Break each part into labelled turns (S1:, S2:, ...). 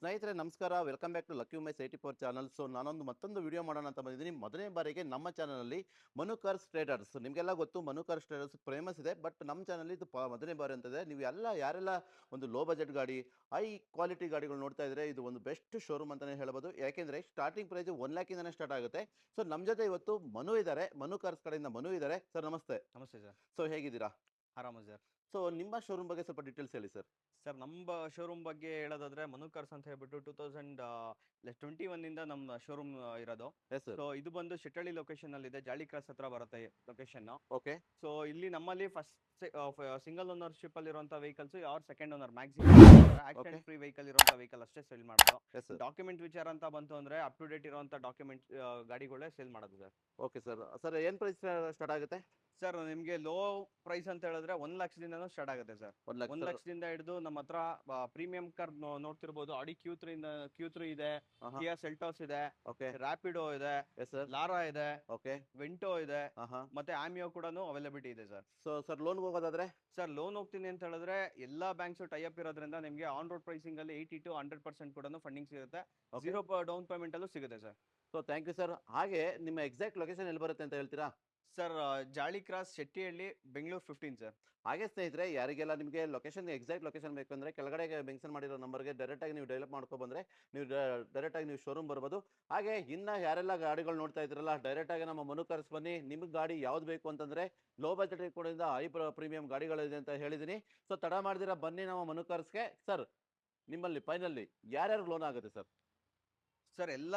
S1: ಸ್ನೇಹಿತರೆ ನಮಸ್ಕಾರ, welcome back to lucky Umesh 84 channel. So ನಾನೊಂದು ಮತ್ತೊಂದು ವಿಡಿಯೋ ಮಾಡೋಣ ಅಂತ ಬಂದಿದ್ದೀನಿ. ಮೊದಲನೇ ಬಾರಿಗೆ ನಮ್ಮ ಚಾನಲಲ್ಲಿ ಮನು ಕಾರ್ಸ್ ಟ್ರೇಡರ್ಸ್, ನಿಮಗೆಲ್ಲ ಗೊತ್ತು ಮನು ಕಾರ್ಸ್ ಟ್ರೇಡರ್ಸ್ ಫೇಮಸ್ ಇದೆ. ಬಟ್ ನಮ್ಮ ಚಾನಲ್ ಇದು ಮೊದಲನೇ ಬಾರಿ ಅಂತಿದೆ. ನೀವು ಯಾರೆಲ್ಲ ಒಂದು ಲೋ ಬಜೆಟ್ ಗಾಡಿ, ಹೈ ಕ್ವಾಲಿಟಿ ಗಾಡಿಗಳು ನೋಡ್ತಾ ಇದ್ರೆ ಇದು ಒಂದು ಬೆಸ್ಟ್ ಶೋರೂಮ್ ಅಂತಾನೆ ಹೇಳ್ಬೋದು. ಯಾಕೆಂದ್ರೆ ಸ್ಟಾರ್ಟಿಂಗ್ ಪ್ರೈಸ್ 1 ಲ್ಯಾಕಿಂದನೇ ಸ್ಟಾರ್ಟ್ ಆಗುತ್ತೆ. ಸೊ ನಮ್ಮ ಜೊತೆ ಇವತ್ತು ಮನು ಇದ್ದಾರೆ, ಮನು ಕಾರ್ಸ್ ಕಡೆಯಿಂದ ಮನು ಇದ್ದಾರೆ. ಸರ್ ನಮಸ್ತೆ.
S2: ನಮಸ್ತೆ ಸರ್.
S1: ಸೊ ಹೇಗಿದ್ದೀರಾ?
S2: ಆರಾಮ ಸರ್.
S1: ಸೊ ನಿಮ್ಮ ಶೋರೂಮ್ ಬಗ್ಗೆ ಸ್ವಲ್ಪ ಡೀಟೇಲ್ಸ್ ಹೇಳಿ ಸರ್.
S2: ಸರ್ ನಮ್ಮ ಶೋರೂಮ್ ಬಗ್ಗೆ ಹೇಳೋದಾದ್ರೆ ಮನು ಕಾರ್ಸ್ ಅಂತ ಹೇಳ್ಬಿಟ್ಟು 2021 ಇಂದ ನಮ್ಮ ಶೋರೂಮ್ ಇರೋದು.
S1: S sir.
S2: ಸೊ ಇದು ಬಂದು ಶಿಟ್ಟಳ್ಳಿ ಲೊಕೇಶನ್ ಅಲ್ಲಿ ಇದೆ, ಜಾಲಿ ಕ್ರಾಸ್ ಹತ್ರ ಬರುತ್ತೆ ಲೊಕೇಶನ್.
S1: ಓಕೆ.
S2: ಸೊ ಇಲ್ಲಿ ನಮ್ಮಲ್ಲಿ ಫಸ್ಟ್ ಸಿಂಗಲ್ ಓನರ್ಶಿಪ್ ಅಲ್ಲಿ ಇರುವಂತ ವೆಹಿಕಲ್ಸ್ ಯಾರು second owner maximum accident free vehicle ಇರುವಂತ ವೆಹಿಕಲ್ ಅಷ್ಟೇ ಸೇಲ್ ಮಾಡೋದು.
S1: Yes sir.
S2: ಡಾಕ್ಯುಮೆಂಟ್ ವಿಚಾರ ಅಂತ ಬಂತು ಅಂದ್ರೆ ಅಪ್ ಟು ಡೇಟ್ ಇರುವಂತ ಡಾಕ್ಯುಮೆಂಟ್ ಗಾಡಿಗಳೇ ಸೇಲ್ ಮಾಡೋದು ಸರ್.
S1: Okay sir. ಸರ್ ಏನು ಪ್ರೈಸ್ ಸ್ಟಾರ್ಟ್ ಆಗುತ್ತೆ?
S2: ಸರ್ ನಿಮ್ಗೆ ಲೋ ಪ್ರೈಸ್ ಅಂತ ಹೇಳಿದ್ರೆ 1 ಲಕ್ಷದಿಂದನೂ ಸ್ಟಾರ್ಟ್ ಆಗುತ್ತೆ ಸರ್. 1 ಲಕ್ಷದಿಂದ ಹಿಡಿದು ನಮ್ಮ ಹತ್ರ ಪ್ರೀಮಿಯಂ ಕಾರ್ ನೋಡ್ತಿರ್ಬೋದು. ಆಡಿ ಕ್ಯೂ3 ಇದೆ, ಕಿಯಾ ಸೆಲ್ಟೋಸ್ ಇದೆ,
S1: ಓಕೆ.
S2: ರ್ಯಾಪಿಡೋ ಇದೆ,
S1: ಎಸ್ ಸರ್.
S2: ಲಾರಾ ಇದೆ,
S1: ಓಕೆ.
S2: ವೆಂಟೋ ಇದೆ,
S1: ಆಹಾ.
S2: ಮತ್ತೆ ಆಮಿಯೋ ಕೂಡ ಅವೈಲಬಿಲಿಟಿ ಇದೆ ಸರ್.
S1: ಸೊ ಸರ್ ಲೋನ್ ಹೋಗೋದಾದ್ರೆ?
S2: ಸರ್ ಲೋನ್ ಹೋಗ್ತೀನಿ ಅಂತ ಹೇಳಿದ್ರೆ ಎಲ್ಲಾ ಬ್ಯಾಂಕ್ಸ್ ಟೈ ಅಪ್ ಇರೋದ್ರಿಂದ ನಿಮಗೆ ಆನ್ ರೋಡ್ ಪ್ರೈಸಿಂಗ್ ಅಲ್ಲಿ 80 to 100% ಕೂಡ ಫಂಡಿಂಗ್ ಸಿಗುತ್ತೆ. 0 ಡೌನ್ ಪೇಮೆಂಟ್ ಅಲ್ಲೂ ಸಿಗುತ್ತೆ sir.
S1: So thank you sir. ಹಾಗೆ ನಿಮ್ಮ ಎಕ್ಸಾಕ್ಟ್ ಲೊಕೇಶನ್ ಎಲ್ಲಿ ಬರುತ್ತೆ ಅಂತ ಹೇಳ್ತೀರಾ?
S2: ಸರ್ ಜಾಳಿ ಕ್ರಾಸ್, ಶೆಟ್ಟಿಹಳ್ಳಿ, ಬೆಂಗಳೂರು 15 ಸರ್.
S1: ಹಾಗೆ ಸ್ನೇಹಿತರೆ, ಯಾರಿಗೆಲ್ಲ ನಿಮಗೆ ಲೊಕೇಶನ್ ಎಕ್ಸಾಕ್ಟ್ ಲೊಕೇಶನ್ ಬೇಕು ಅಂದರೆ ಕೆಳಗಡೆ ಮೆನ್ಷನ್ ಮಾಡಿರೋ ನಂಬರ್ಗೆ ಡೈರೆಕ್ಟಾಗಿ ನೀವು ಡೆವಲಪ್ ಮಾಡ್ಕೊ ಬಂದರೆ ನೀವು ಡೈರೆಕ್ಟಾಗಿ ನೀವು ಶೋರೂಮ್ ಬರ್ಬೋದು. ಹಾಗೆ ಇನ್ನು ಯಾರೆಲ್ಲ ಗಾಡಿಗಳು ನೋಡ್ತಾ ಇದ್ರಲ್ಲ, ಡೈರೆಕ್ಟಾಗಿ ನಮ್ಮ ಮನು ಕಾರ್ಸ್ ಬನ್ನಿ. ನಿಮಗೆ ಗಾಡಿ ಯಾವ್ದು ಬೇಕು ಅಂತಂದರೆ ಲೋ ಬಜೆಟ್ ಕೂಡ ಹೈ ಪ್ರೀಮಿಯಂ ಗಾಡಿಗಳಿದೆ ಅಂತ ಹೇಳಿದ್ದೀನಿ. ಸೊ ತಡ ಮಾಡ್ದಿರಾ ಬನ್ನಿ ನಮ್ಮ ಮನು ಕಾರ್ಸ್ಗೆ. ಸರ್ ನಿಮ್ಮಲ್ಲಿ ಫೈನಲ್ಲಿ ಯಾರ್ಯಾರು ಲೋನ್ ಆಗುತ್ತೆ ಸರ್?
S2: ಸರ್ ಎಲ್ಲ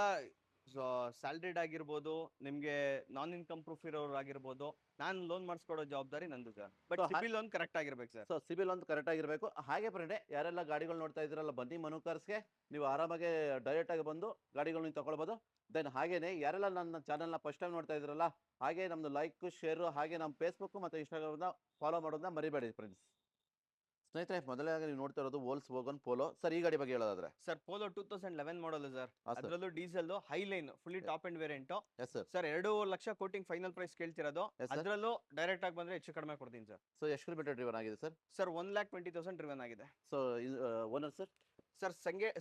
S2: ಸ್ಯಾಲ್ರಿಡ್ ಆಗಿರ್ಬೋದು, ನಿಮ್ಗೆ ನಾನ್ ಇನ್ಕಮ್ ಪ್ರೂಫ್ ಇರೋರು ಆಗಿರ್ಬೋದು, ನಾನು ಲೋನ್ ಮಾಡಿಸ್ಕೊಡೋ ಜವಾಬ್ದಾರಿ ನಂದು sir. But CIBIL loan correct ಆಗಿರ್ಬೇಕು ಸರ್.
S1: ಸೊ ಸಿಬಿಲ್ ಒಂದು ಕರೆಕ್ಟ್ ಆಗಿರಬೇಕು. ಹಾಗೆ ಫ್ರೆಂಡೆ, ಯಾರೆಲ್ಲ ಗಾಡಿಗಳು ನೋಡ್ತಾ ಇದ್ರಲ್ಲ ಬನ್ನಿ ಮನು ಕಾರ್ಸ್ಗೆ. ನೀವು ಆರಾಮಾಗಿ ಡೈರೆಕ್ಟಾಗಿ ಬಂದು ಗಾಡಿಗಳನ್ನ ತಗೊಳ್ಬೋದು. ದೆನ್ ಹಾಗೇನೆ ಯಾರೆಲ್ಲ ನನ್ನ ಚಾನಲ್ನ ಫಸ್ಟ್ ಟೈಮ್ ನೋಡ್ತಾ ಇದ್ರಲ್ಲ, ಹಾಗೆ ನಮ್ದು ಲೈಕ್, ಶೇರು, ಹಾಗೆ ನಮ್ಮ ಫೇಸ್ಬುಕ್ ಮತ್ತು ಇನ್ಸ್ಟಾಗ್ರಾಮ್ನ ಫಾಲೋ ಮಾಡೋದನ್ನ ಮರಿಬೇಡಿ ಫ್ರೆಂಡ್ಸ್. ಸ್ನೇಹಿತರೆ, ಮೊದಲಾಗಿ ನೀವು ನೋಡ್ತಾ ಇರೋದು ವೋಲ್ಕ್ಸ್ವ್ಯಾಗನ್ ಪೋಲೋ. ಸರ್ ಈ ಗಾಡಿ ಬಗ್ಗೆ ಹೇಳೋದಾದ್ರೆ?
S2: Sir Polo 2011 model sir. ಅದರಲ್ಲೂ diesel high line fully top and variant.
S1: Yes sir.
S2: Sir 2.5 lakh quoting final price ಕೇಳ್ತಿರೋದು.
S1: Yes, sir.
S2: ಅದರಲ್ಲೂ ಡೈರೆಕ್ಟ್ ಆಗಿ ಬಂದ್ರೆ ಹೆಚ್ಚು ಕಡಿಮೆ ಕೊಡ್ತೀನಿ ಸರ್.
S1: ಸೊ ಎಷ್ಟು ಕಿಲೋಮೀಟರ್ ಡ್ರಿವನ್ ಆಗಿದೆ ಸರ್?
S2: ಸರ್ 1,20,000 ಡ್ರಿವನ್ ಆಗಿದೆ.
S1: So owner sir?
S2: Sir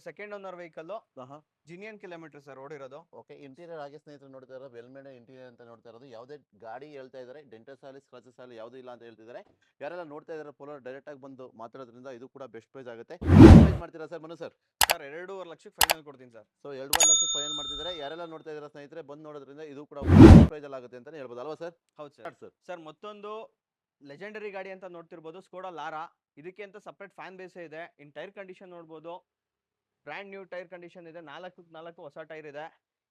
S2: second owner vehicle,
S1: ಹಾಂ.
S2: ಜಿನಿಯನ್ ಕಿಲೋಮೀಟರ್ ಸರ್ ಓಡಿರೋದು.
S1: ಓಕೆ. ಇಂಟೀರಿಯರ್ ಹಾಗೆ ಸ್ನೇಹಿತರು ನೋಡ್ತಾ ಇರೋದು ವೆಲ್ ಮೇಡ್ ಇಂಟೀರಿಯರ್ ಅಂತ ನೋಡ್ತಾ ಇರೋದು. ಯಾವುದೇ ಗಾಡಿ ಹೇಳ್ತಾ ಇದ್ದಾರೆ ಡೆಂಟಸ್ ಆಗಲಿ ಸ್ಕ್ರಾಚಸ್ ಆಗಲಿ ಯಾವುದೂ ಇಲ್ಲ ಅಂತ ಹೇಳ್ತಿದ್ದಾರೆ. ಯಾರೆಲ್ಲ ನೋಡ್ತಾ ಇದ್ದಾರೆ ಪೋಲೋ ಡೈರೆಕ್ಟಾಗಿ ಬಂದು ಮಾತಾಡೋದ್ರಿಂದ ಇದು ಕೂಡ ಬೆಸ್ಟ್ ಪ್ರೈಸ್ ಆಗುತ್ತೆ. ಪ್ರೈಸ್ ಮಾಡ್ತೀರಾ ಸರ್ ಮನು ಸರ್?
S2: ಸರ್ 2.5 ಲಕ್ಷಕ್ಕೆ ಫೈನಲ್ ಕೊಡ್ತೀನಿ ಸರ್.
S1: ಸೊ 2.5 ಲಕ್ಷಕ್ಕೆ ಫೈನಲ್ ಮಾಡ್ತಿದ್ದಾರೆ. ಯಾರೆಲ್ಲ ನೋಡ್ತಾ ಇದ್ದಾರೆ ಸ್ನೇಹಿತರೆ, ಬಂದು ನೋಡೋದ್ರಿಂದ ಇದು ಕೂಡ ಪ್ರೈಸ್ ಅಲ್ಲಿ ಆಗುತ್ತೆ ಅಂತಾನೆ ಹೇಳ್ಬೋದು ಅಲ್ವಾ ಸರ್?
S2: ಹೌದು ಸರ್. ಸರ್ ಮತ್ತೊಂದು ಲೆಜೆಂಡರಿ ಗಾಡಿ ಅಂತ ನೋಡ್ತಿರ್ಬೋದು, ಸ್ಕೋಡಾ ಲಾರಾ. ಇದಕ್ಕೆ ಅಂತ ಸಪ್ರೇಟ್ ಫ್ಯಾನ್ ಬೇಸೇ ಇದೆ. ಇನ್ ಟೈರ್ ಕಂಡೀಷನ್ ನೋಡ್ಬೋದು, ಬ್ರ್ಯಾಂಡ್ ನ್ಯೂ ಟೈರ್ ಕಂಡೀಷನ್ ಇದೆ. 4 ಹೊಸ ಟೈರ್ ಇದೆ.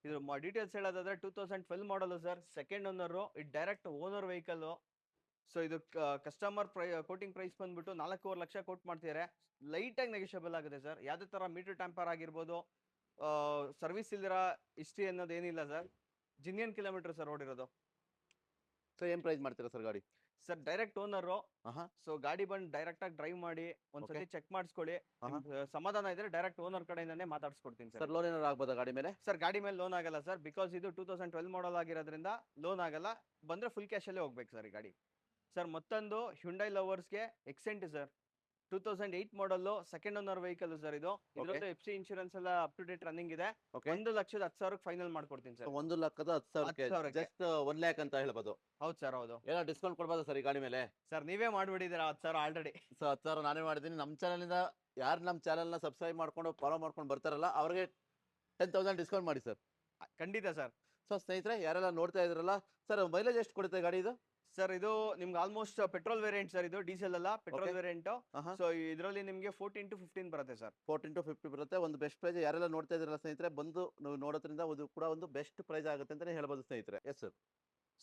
S2: ಇದು ಡೀಟೇಲ್ಸ್ ಹೇಳೋದಾದ್ರೆ 2012 ಮಾಡಲ್ ಸರ್, ಸೆಕೆಂಡ್ ಓನರ್. ಇದು ಡೈರೆಕ್ಟ್ ಓನರ್ ವೆಹಿಕಲ್. ಸೊ ಇದು ಕಸ್ಟಮರ್ ಕೋಟಿಂಗ್ ಪ್ರೈಸ್ ಬಂದ್ಬಿಟ್ಟು 4.5 ಲಕ್ಷ ಕೋಟ್ ಮಾಡ್ತಿದ್ದಾರೆ. ಲೈಟ್ ಆಗಿ ನೆಗೋಷಿಯಬಲ್ ಆಗುತ್ತೆ ಸರ್. ಯಾವುದೇ ತರ ಮೀಟರ್ ಟ್ಯಾಂಪರ್ ಆಗಿರ್ಬೋದು, ಸರ್ವಿಸ್ ಇಲ್ದಿರ ಹಿಸ್ಟ್ರಿ ಅನ್ನೋದು ಏನಿಲ್ಲ ಸರ್. ಜಿನಿಯನ್ ಕಿಲೋಮೀಟರ್ ಸರ್ ಓಡಿರೋದು.
S1: ಸೊ ಏನು ಪ್ರೈಸ್ ಮಾಡ್ತೀರಾ ಸರ್ ಗಾಡಿ?
S2: Sir direct owner.
S1: ಆಹಾ.
S2: ಸೊ ಗಾಡಿ ಬಂದು ಡೈರೆಕ್ಟ್ ಆಗಿ ಡ್ರೈವ್ ಮಾಡಿ ಒಂದ್ಸತಿ ಚೆಕ್ ಮಾಡಿಸ್ಕೊಳ್ಳಿ.
S1: ಆಹಾ.
S2: ಸಮಾಧಾನ ಇದ್ರೆ ಡೈರೆಕ್ಟ್ ಓನರ್ ಕಡೆಯಿಂದಾನೇ ಮಾತಾಡ್ಸ್ಕೊಡ್ತೀನಿ ಸರ್.
S1: ಸರ್ ಲೋನ್ ಏನಾದ್ರು ಆಗ್ಬೋದಾ ಗಾಡಿ ಮೇಲೆ?
S2: ಸರ್ ಗಾಡಿ ಮೇಲೆ ಲೋನ್ ಆಗಲ್ಲ ಸರ್, ಬಿಕಾಸ್ ಇದು 2012 ಮಾಡಲ್ ಆಗಿರೋದ್ರಿಂದ ಲೋನ್ ಆಗಲ್ಲ. ಬಂದ್ರೆ ಫುಲ್ ಕ್ಯಾಶ್ ಅಲ್ಲೇ ಹೋಗ್ಬೇಕು ಸರ್ ಈ ಗಾಡಿ. ಸರ್ ಮತ್ತೊಂದು ಹ್ಯುಂಡೈ ಲವರ್ಸ್ಗೆ ಎಕ್ಸೆಂಟ್ ಸರ್, 2008 ಮಾಡಲ್, ಸೆಕೆಂಡ್ ಓನರ್ ವೆಹಿಕಲ್ ಸರ್. ಇದು ಇದರದ್ದು FC ಇನ್ಶೂರೆನ್ಸ್ ಎಲ್ಲ ಅಪ್ ಟು ಡೇಟ್ ರನ್ನಿಂಗ್ ಇದೆ.
S1: ಓಕೆ.
S2: 1,10,000 ಫೈನಲ್ ಮಾಡ್ಕೊಡ್ತೀನಿ ಸರ್.
S1: 1,10,10,000
S2: 10,000
S1: ಜಸ್ಟ್ 1 ಲ್ಯಾಕ್ ಅಂತ ಹೇಳ್ಬೋದು.
S2: ಹೌದು ಸರ್, ಹೌದು
S1: ಏನೋ ಡಿಸ್ಕೌಂಟ್ ಕೊಡ್ಬೋದಾ ಸರ್ ಈ ಗಾಡಿ ಮೇಲೆ?
S2: ಸರ್. ನೀವೇ ಮಾಡ್ಬಿಟ್ಟಿದ್ದೀರಾ 10,000 ಆಲ್ರೆಡಿ.
S1: ಸೊ 10,000 ನಾನೇ ಮಾಡಿದ್ದೀನಿ. ನಮ್ಮ ಚಾನಲಿಂದ ಯಾರು ನಮ್ಮ ಚಾನಲ್ನ ಸಬ್ಸ್ಕ್ರೈಬ್ ಮಾಡ್ಕೊಂಡು ಫಾಲೋ ಮಾಡ್ಕೊಂಡು ಬರ್ತಾರಲ್ಲ ಅವ್ರಿಗೆ 10,000 ಡಿಸ್ಕೌಂಟ್ ಮಾಡಿ ಸರ್.
S2: ಖಂಡಿತ ಸರ್.
S1: ಸೊ ಸ್ನೇಹಿತರೆ, ಯಾರೆಲ್ಲ ನೋಡ್ತಾ ಇದ್ರಲ್ಲ ಸರ್, ಮೈಲೇಜ್ ಎಷ್ಟು ಕೊಡುತ್ತೆ ಗಾಡಿ ಇದು?
S2: ಸರ್ ಇದು ನಿಮ್ಗೆ ಆಲ್ಮೋಸ್ಟ್ ಪೆಟ್ರೋಲ್ ವೇರಿಯಂಟ್ ಸರ್. ಇದು ಡೀಸೆಲ್ ಅಲ್ಲ, ಪೆಟ್ರೋಲ್ ವೇರಿಯಂಟ್. ಸೊ ಇದರಲ್ಲಿ ನಿಮಗೆ 14 to 15 ಬರುತ್ತೆ ಸರ್.
S1: 14 to 15 ಬರುತ್ತೆ. ಒಂದು ಬೆಸ್ಟ್ ಪ್ರೈಸ್. ಯಾರೆಲ್ಲ ನೋಡ್ತಾ ಇದ್ರಲ್ಲ ಸ್ನೇಹಿತರೆ, ಬಂದು ನೀವು ನೋಡೋದ್ರಿಂದ ಇದು ಕೂಡ ಒಂದು ಬೆಸ್ಟ್ ಪ್ರೈಸ್ ಆಗುತ್ತೆ ಅಂತಾನೆ ಹೇಳ್ಬೋದು ಸ್ನೇಹಿತರೆ. Yes sir.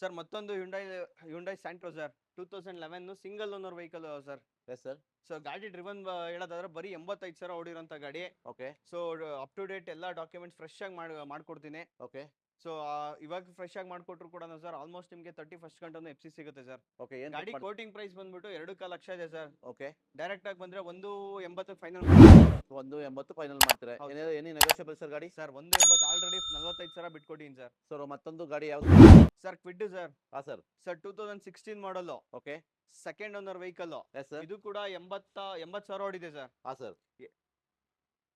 S2: ಸರ್ ಮತ್ತೊಂದು Hyundai Santro sir, 2011 single owner vehicle sir.
S1: Yes sir.
S2: So ಗಾಡಿ ಡ್ರಿವನ್ ಹೇಳೋದಾದ್ರೆ ಬರೀ 85,000 ಓಡಿರೋಂಥ ಗಾಡಿ.
S1: Okay.
S2: So up to date ಎಲ್ಲ ಡಾಕ್ಯುಮೆಂಟ್ಸ್ ಫ್ರೆಶ್ ಆಗಿ ಮಾಡ್ಕೊಡ್ತೀನಿ.
S1: ಓಕೆ.
S2: ಸೊ ಇವಾಗ ಫ್ರೆಶ್ ಆಗಿ ಮಾಡ್ಕೊಟ್ರು ಕೂಡ ಸರ್ ಆಲ್ಮೋಸ್ಟ್ ನಿಮಗೆ 31st ಗಂಟೆ FC ಸಿಗುತ್ತೆ ಸರ್.
S1: ಓಕೆ.
S2: ಗಾಡಿ ಕೋಟಿಂಗ್ ಪ್ರೈಸ್ ಬಂದ್ಬಿಟ್ಟು 2.5 ಲಕ್ಷ ಇದೆ ಸರ್.
S1: ಓಕೆ.
S2: ಡೈರೆಕ್ಟ್ ಆಗಿ ಬಂದ್ರೆ 1.80 ಫೈನಲ್.
S1: 1.80 ಫೈನಲ್ ಮಾಡ್ತಾರೆ. ಏನಿ ನೆಗೋಷಿಯಬಲ್ ಸರ್ ಗಾಡಿ?
S2: ಸರ್ 1.80 ಆಲ್ರೆಡಿ 45,000 ಬಿಟ್ಕೊಟ್ಟಿನಿ ಸರ್.
S1: ಸರ್ ಮತ್ತೊಂದು ಗಾಡಿ ಯಾವ್ದು
S2: ಸರ್? Kwid sir.
S1: ಹಾಂ sir.
S2: Sir 2016 model.
S1: Okay.
S2: Second owner vehicle.
S1: Yes sir.
S2: ಇದು ಕೂಡ 80,000 ಓಡಿದೆ ಸರ್.
S1: ಹಾಂ ಸರ್.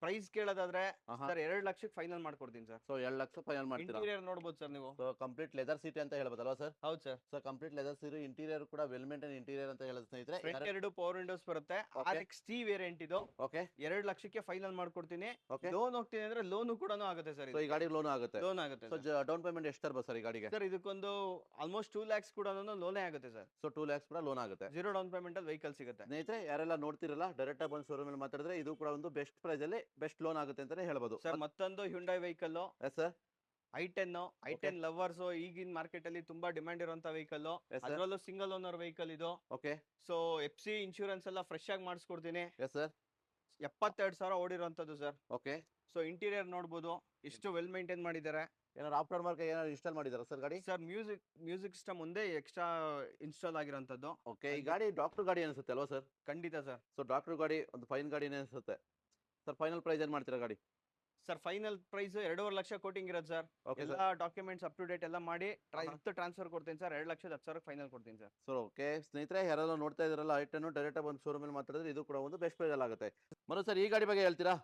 S2: ಪ್ರೈಸ್ ಕೇಳೋದಾದ್ರೆ
S1: ಆಹಾ.
S2: ಸರ್ 2 ಲಕ್ಷಕ್ಕೆ ಫೈನಲ್ ಮಾಡ್ಕೊಡ್ತೀನಿ ಸರ್.
S1: ಸೊ 2 ಲಕ್ಷ ಫೈನಲ್ ಮಾಡ್ತೀರಾ?
S2: ಇಂಟೀರಿಯರ್ ನೋಡ್ಬೋದು ಸರ್ ನೀವು.
S1: ಸೊ ಕಂಪ್ಲೀಟ್ ಲೆದರ್ ಸೀಟ್ ಅಂತ ಹೇಳ್ಬೋದಲ್ವಾ ಸರ್?
S2: ಹೌದು sir.
S1: So complete leather seat, interior ಕೂಡ ವೆಲ್ ಮೇಂಟೈನ್ ಇಂಟೀರಿಯರ್ ಅಂತ ಹೇಳೋದು ಸ್ನೇಹಿತರೆ.
S2: ಫ್ರಂಟ್ 2 ಪವರ್ ವಿಂಡೋಸ್ ಬರುತ್ತೆ.
S1: Okay.
S2: RXT ವೇರಿಯಂಟ್ ಇದು.
S1: ಓಕೆ
S2: 2 ಲಕ್ಷಕ್ಕೆ ಫೈನಲ್ ಮಾಡ್ಕೊಡ್ತೀನಿ.
S1: ಓಕೆ.
S2: ಲೋನ್ ಹೋಗ್ತೀನಿ ಅಂದ್ರೆ ಲೋನು ಕೂಡ ಆಗುತ್ತೆ ಸರ್.
S1: ಸೊ ಈ ಗಾಡಿ ಲೋನ್ ಆಗುತ್ತೆ.
S2: ಲೋನ್ ಆಗುತ್ತೆ
S1: ಸೊ ಡೌನ್ ಪೇಮೆಂಟ್ ಎಷ್ಟು ತರ್ಬೋದು ಸರ್ ಈ ಗಾಡಿಗೆ?
S2: ಸರ್. ಇದಕ್ಕೊಂದು ಆಲ್ಮೋಸ್ಟ್ 2 lakhs ಕೂಡ ಲೋನೇ ಆಗುತ್ತೆ ಸರ್.
S1: ಸೊ 2 lakhs ಕೂಡ ಲೋನ್ ಆಗುತ್ತೆ.
S2: 0 ಡೌನ್ ಪೇಮೆಂಟ್ ಅಲ್ಲಿ ವೆಹಿಕಲ್ ಸಿಗುತ್ತೆ.
S1: ಸ್ನೇಹಿತರೆ ಯಾರೆಲ್ಲ ನೋಡ್ತಿರಲ್ಲ, ಡೈರೆಕ್ಟ್ ಆಗಿ ಬಂದು ಶೋರೂಮ್ ಅಲ್ಲಿ ಮಾತಾಡಿದ್ರೆ ಇದು ಕೂಡ ಒಂದು ಬೆಸ್ಟ್ ಪ್ರೈಸ್ ಅಲ್ಲಿ ಬೆಸ್ಟ್ ಲೋನ್ ಆಗುತ್ತೆ ಅಂತಾನೆ ಹೇಳ್ಬೋದು
S2: ಸರ್. ಮತ್ತೊಂದು Hyundai vehicle
S1: yes sir.
S2: i10 lovers ಈಗಿನ ಮಾರ್ಕೆಟ್ ಅಲ್ಲಿ ತುಂಬಾ ಡಿಮ್ಯಾಂಡ್ ಇರುವಂತ ವೆಹಿಕಲ್.
S1: Yes sir.
S2: ಅದರಲ್ಲೂ ಸಿಂಗಲ್ ಓನರ್ ವೆಹಿಕಲ್ ಇದು.
S1: ಓಕೆ
S2: ಸೊ FC ಇನ್ಶೂರೆನ್ಸ್ ಎಲ್ಲ ಫ್ರೆಶ್ ಆಗಿ ಮಾಡಿಸ್ಕೊಡ್ತೀನಿ.
S1: Yes sir.
S2: 72,000 ಓಡಿರುವಂತದ್ದು ಸರ್.
S1: ಓಕೆ.
S2: ಸೊ ಇಂಟೀರಿಯರ್ ನೋಡ್ಬೋದು ಎಷ್ಟು ವೆಲ್ ಮೇಂಟೈನ್ ಮಾಡಿದ್ದಾರೆ.
S1: ಏನಾದ್ರು ಆಫ್ಟರ್ ಮಾರ್ಕೆಟ್ ಏನಾದ್ರು ಇನ್ಸ್ಟಾಲ್ ಮಾಡಿದಾರಾ ಸರ್ ಗಾಡಿ?
S2: ಸರ್ ಮ್ಯೂಸಿಕ್ ಸಿಸ್ಟಮ್ ಒಂದೇ ಎಕ್ಸ್ಟ್ರಾ ಇನ್ಸ್ಟಾಲ್ ಆಗಿರೋಂಥದ್ದು.
S1: ಓಕೆ. ಈ ಗಾಡಿ ಡಾಕ್ಟರ್ ಗಾಡಿ ಅನ್ಸುತ್ತೆ ಅಲ್ವಾ ಸರ್?
S2: ಖಂಡಿತ ಸರ್.
S1: ಸೊ ಡಾಕ್ಟರ್ ಗಾಡಿ ಒಂದು ಫೈನ್ ಗಾಡಿನೇ ಅನ್ಸುತ್ತೆ ಸರ್. ಫೈನಲ್ ಪ್ರೈಸ್ ಏನ್ ಮಾಡ್ತೀರಾ ಗಾಡಿ?
S2: Sir final price 2.5 lakh quoting ಇರೋದು ಸರ್.
S1: ಓಕೆ
S2: ಎಲ್ಲ
S1: sir.
S2: Documents up to date ಎಲ್ಲ ಮಾಡಿ ಟ್ರಾನ್ಸ್ಫರ್ ಕೊಡ್ತೀನಿ ಸರ್. 2,10,000 ಫೈನಲ್ ಕೊಡ್ತೀನಿ ಸರ್.
S1: ಸೊ ಓಕೆ ಸ್ನೇಹಿತರೆ ಯಾರೆಲ್ಲ ನೋಡ್ತಾ ಇದ್ರಲ್ಲ ಐಟನ್ನು ಡೈರೆಕ್ಟ್ ಆಗಿ ಒಂದು ಶೋರೂಮ್ ಅಲ್ಲಿ ಮಾತಾಡಿದ್ರೆ ಇದು ಕೂಡ ಒಂದು ಬೆಸ್ಟ್ ಪ್ರೈಸ್ ಅಲ್ಲಿ ಆಗುತ್ತೆ. ಮನು ಸರ್ ಈ ಗಾಡಿ ಬಗ್ಗೆ ಹೇಳ್ತೀರಾ?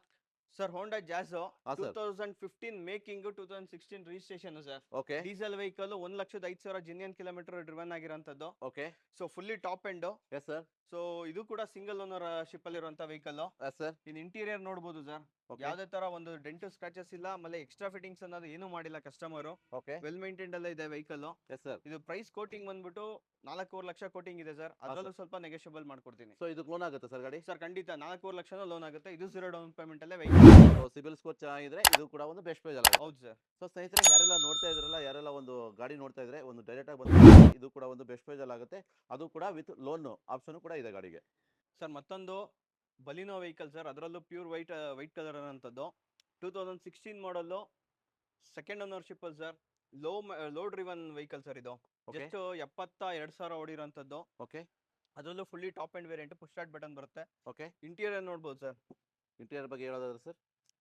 S2: ಸರ್ ಹೋಂಡಾ ಜಾಜ್
S1: ಹಾ sir.
S2: 2015 making 2016 registration sir.
S1: Okay
S2: diesel vehicle 1,05,000 genuine kilometre driven ಆಗಿರೋಂಥದ್ದು.
S1: Okay
S2: so fully top end.
S1: Yes sir.
S2: So ಇದು ಕೂಡ ಸಿಂಗಲ್ ಓನರ್ ಶಿಪ್ ಅಲ್ಲಿ ಇರುವಂತ ವೆಹಿಕಲ್.
S1: Yes sir.
S2: ಇನ್ ಇಂಟೀರಿಯರ್ ನೋಡಬಹುದು ಸರ್.
S1: ಓಕೆ
S2: ಯಾವ್ದೇ ತರ ಒಂದು ಡೆಂಟು ಸ್ಕ್ರಾಚಸ್ ಇಲ್ಲ, ಆಮೇಲೆ ಎಕ್ಸ್ಟ್ರಾ ಫಿಟ್ಟಿಂಗ್ಸ್ ಅನ್ನೋದು ಏನು ಮಾಡಿಲ್ಲ ಕಸ್ಟಮರ್.
S1: ಓಕೆ
S2: ವೆಲ್ ಮೇಂಟೈನ್ಡ್ ಅಲ್ಲೇ ಇದೆ ವೆಹಿಕಲ್.
S1: Yes sir.
S2: ಇದು ಪ್ರೈಸ್ ಕೋಟಿಂಗ್ ಬಂದ್ಬಿಟ್ಟು 4.5 ಲಕ್ಷ ಕೋಟಿಂಗ್ ಇದೆ ಸರ್. ಅದರಲ್ಲೂ ಸ್ವಲ್ಪ ನೆಗೋಷಿಯಬಲ್ ಮಾಡ್ಕೊಡ್ತೀನಿ
S1: ಸೊ ಇದಕ್ಕೆ ಲೋನ್ ಆಗುತ್ತೆ ಸರ್ ಗಾಡಿ?
S2: ಸರ್. ಖಂಡಿತ 4.5 ಲಕ್ಷ ಲೋನ್ ಆಗುತ್ತೆ. ಇದು 0 ಡೌನ್ ಪೇಮೆಂಟ್ ಅಲ್ಲೇ ವೆಹಿಕಲ್.
S1: ಸೊ ಸಿಬಿಲ್ ಸ್ಕೋರ್ ಚೆನ್ನಾಗಿದ್ರೆ ಇದು ಕೂಡ ಒಂದು ಬೆಸ್ಟ್ ಪ್ರೈಸ್ ಅಲ್ಲ?
S2: ಹೌದು ಸರ್.
S1: ಸೊ ಸ್ನೇಹಿತರೆ ಯಾರೆಲ್ಲ ನೋಡ್ತಾ ಇದ್ರಲ್ಲ, ಯಾರೆಲ್ಲ ಒಂದು ಗಾಡಿ ನೋಡ್ತಾ ಇದ್ರೆ ಒಂದು ಡೈರೆಕ್ಟ್ ಆಗಿ ಬಂದು ಇದು ಕೂಡ ಒಂದು ಬೆಸ್ಟ್ ಪ್ರೈಸ್ ಅಲ್ಲಿ ಆಗುತ್ತೆ. ಅದು ಕೂಡ ವಿತ್ ಲೋನ್ ಆಪ್ಷನ್ ಕೂಡ ಇದೆ ಗಾಡಿಗೆ.
S2: ಸರ್ ಮತ್ತೊಂದು ಬಲಿನೋ ವೆಹಿಕಲ್ ಸರ್. ಅದರಲ್ಲೂ ಪ್ಯೂರ್ ವೈಟ್ ಕಲರ್ ಅನ್ನೋಂಥದ್ದು. 2016 model, second ownership sir. Low driven vehicle sir ಇದು.
S1: ಓಕೆ
S2: ಜಸ್ಟ್ 72,000 ಓಡಿರೋಂಥದ್ದು.
S1: ಓಕೆ
S2: ಅದರಲ್ಲೂ fully top and variant, push start button ಬರುತ್ತೆ.
S1: ಓಕೆ.
S2: ಇಂಟೀರಿಯರ್ ನೋಡ್ಬೋದು ಸರ್.
S1: ಇಂಟೀರಿಯರ್ ಬಗ್ಗೆ ಹೇಳೋದಾದ್ರೆ ಸರ್?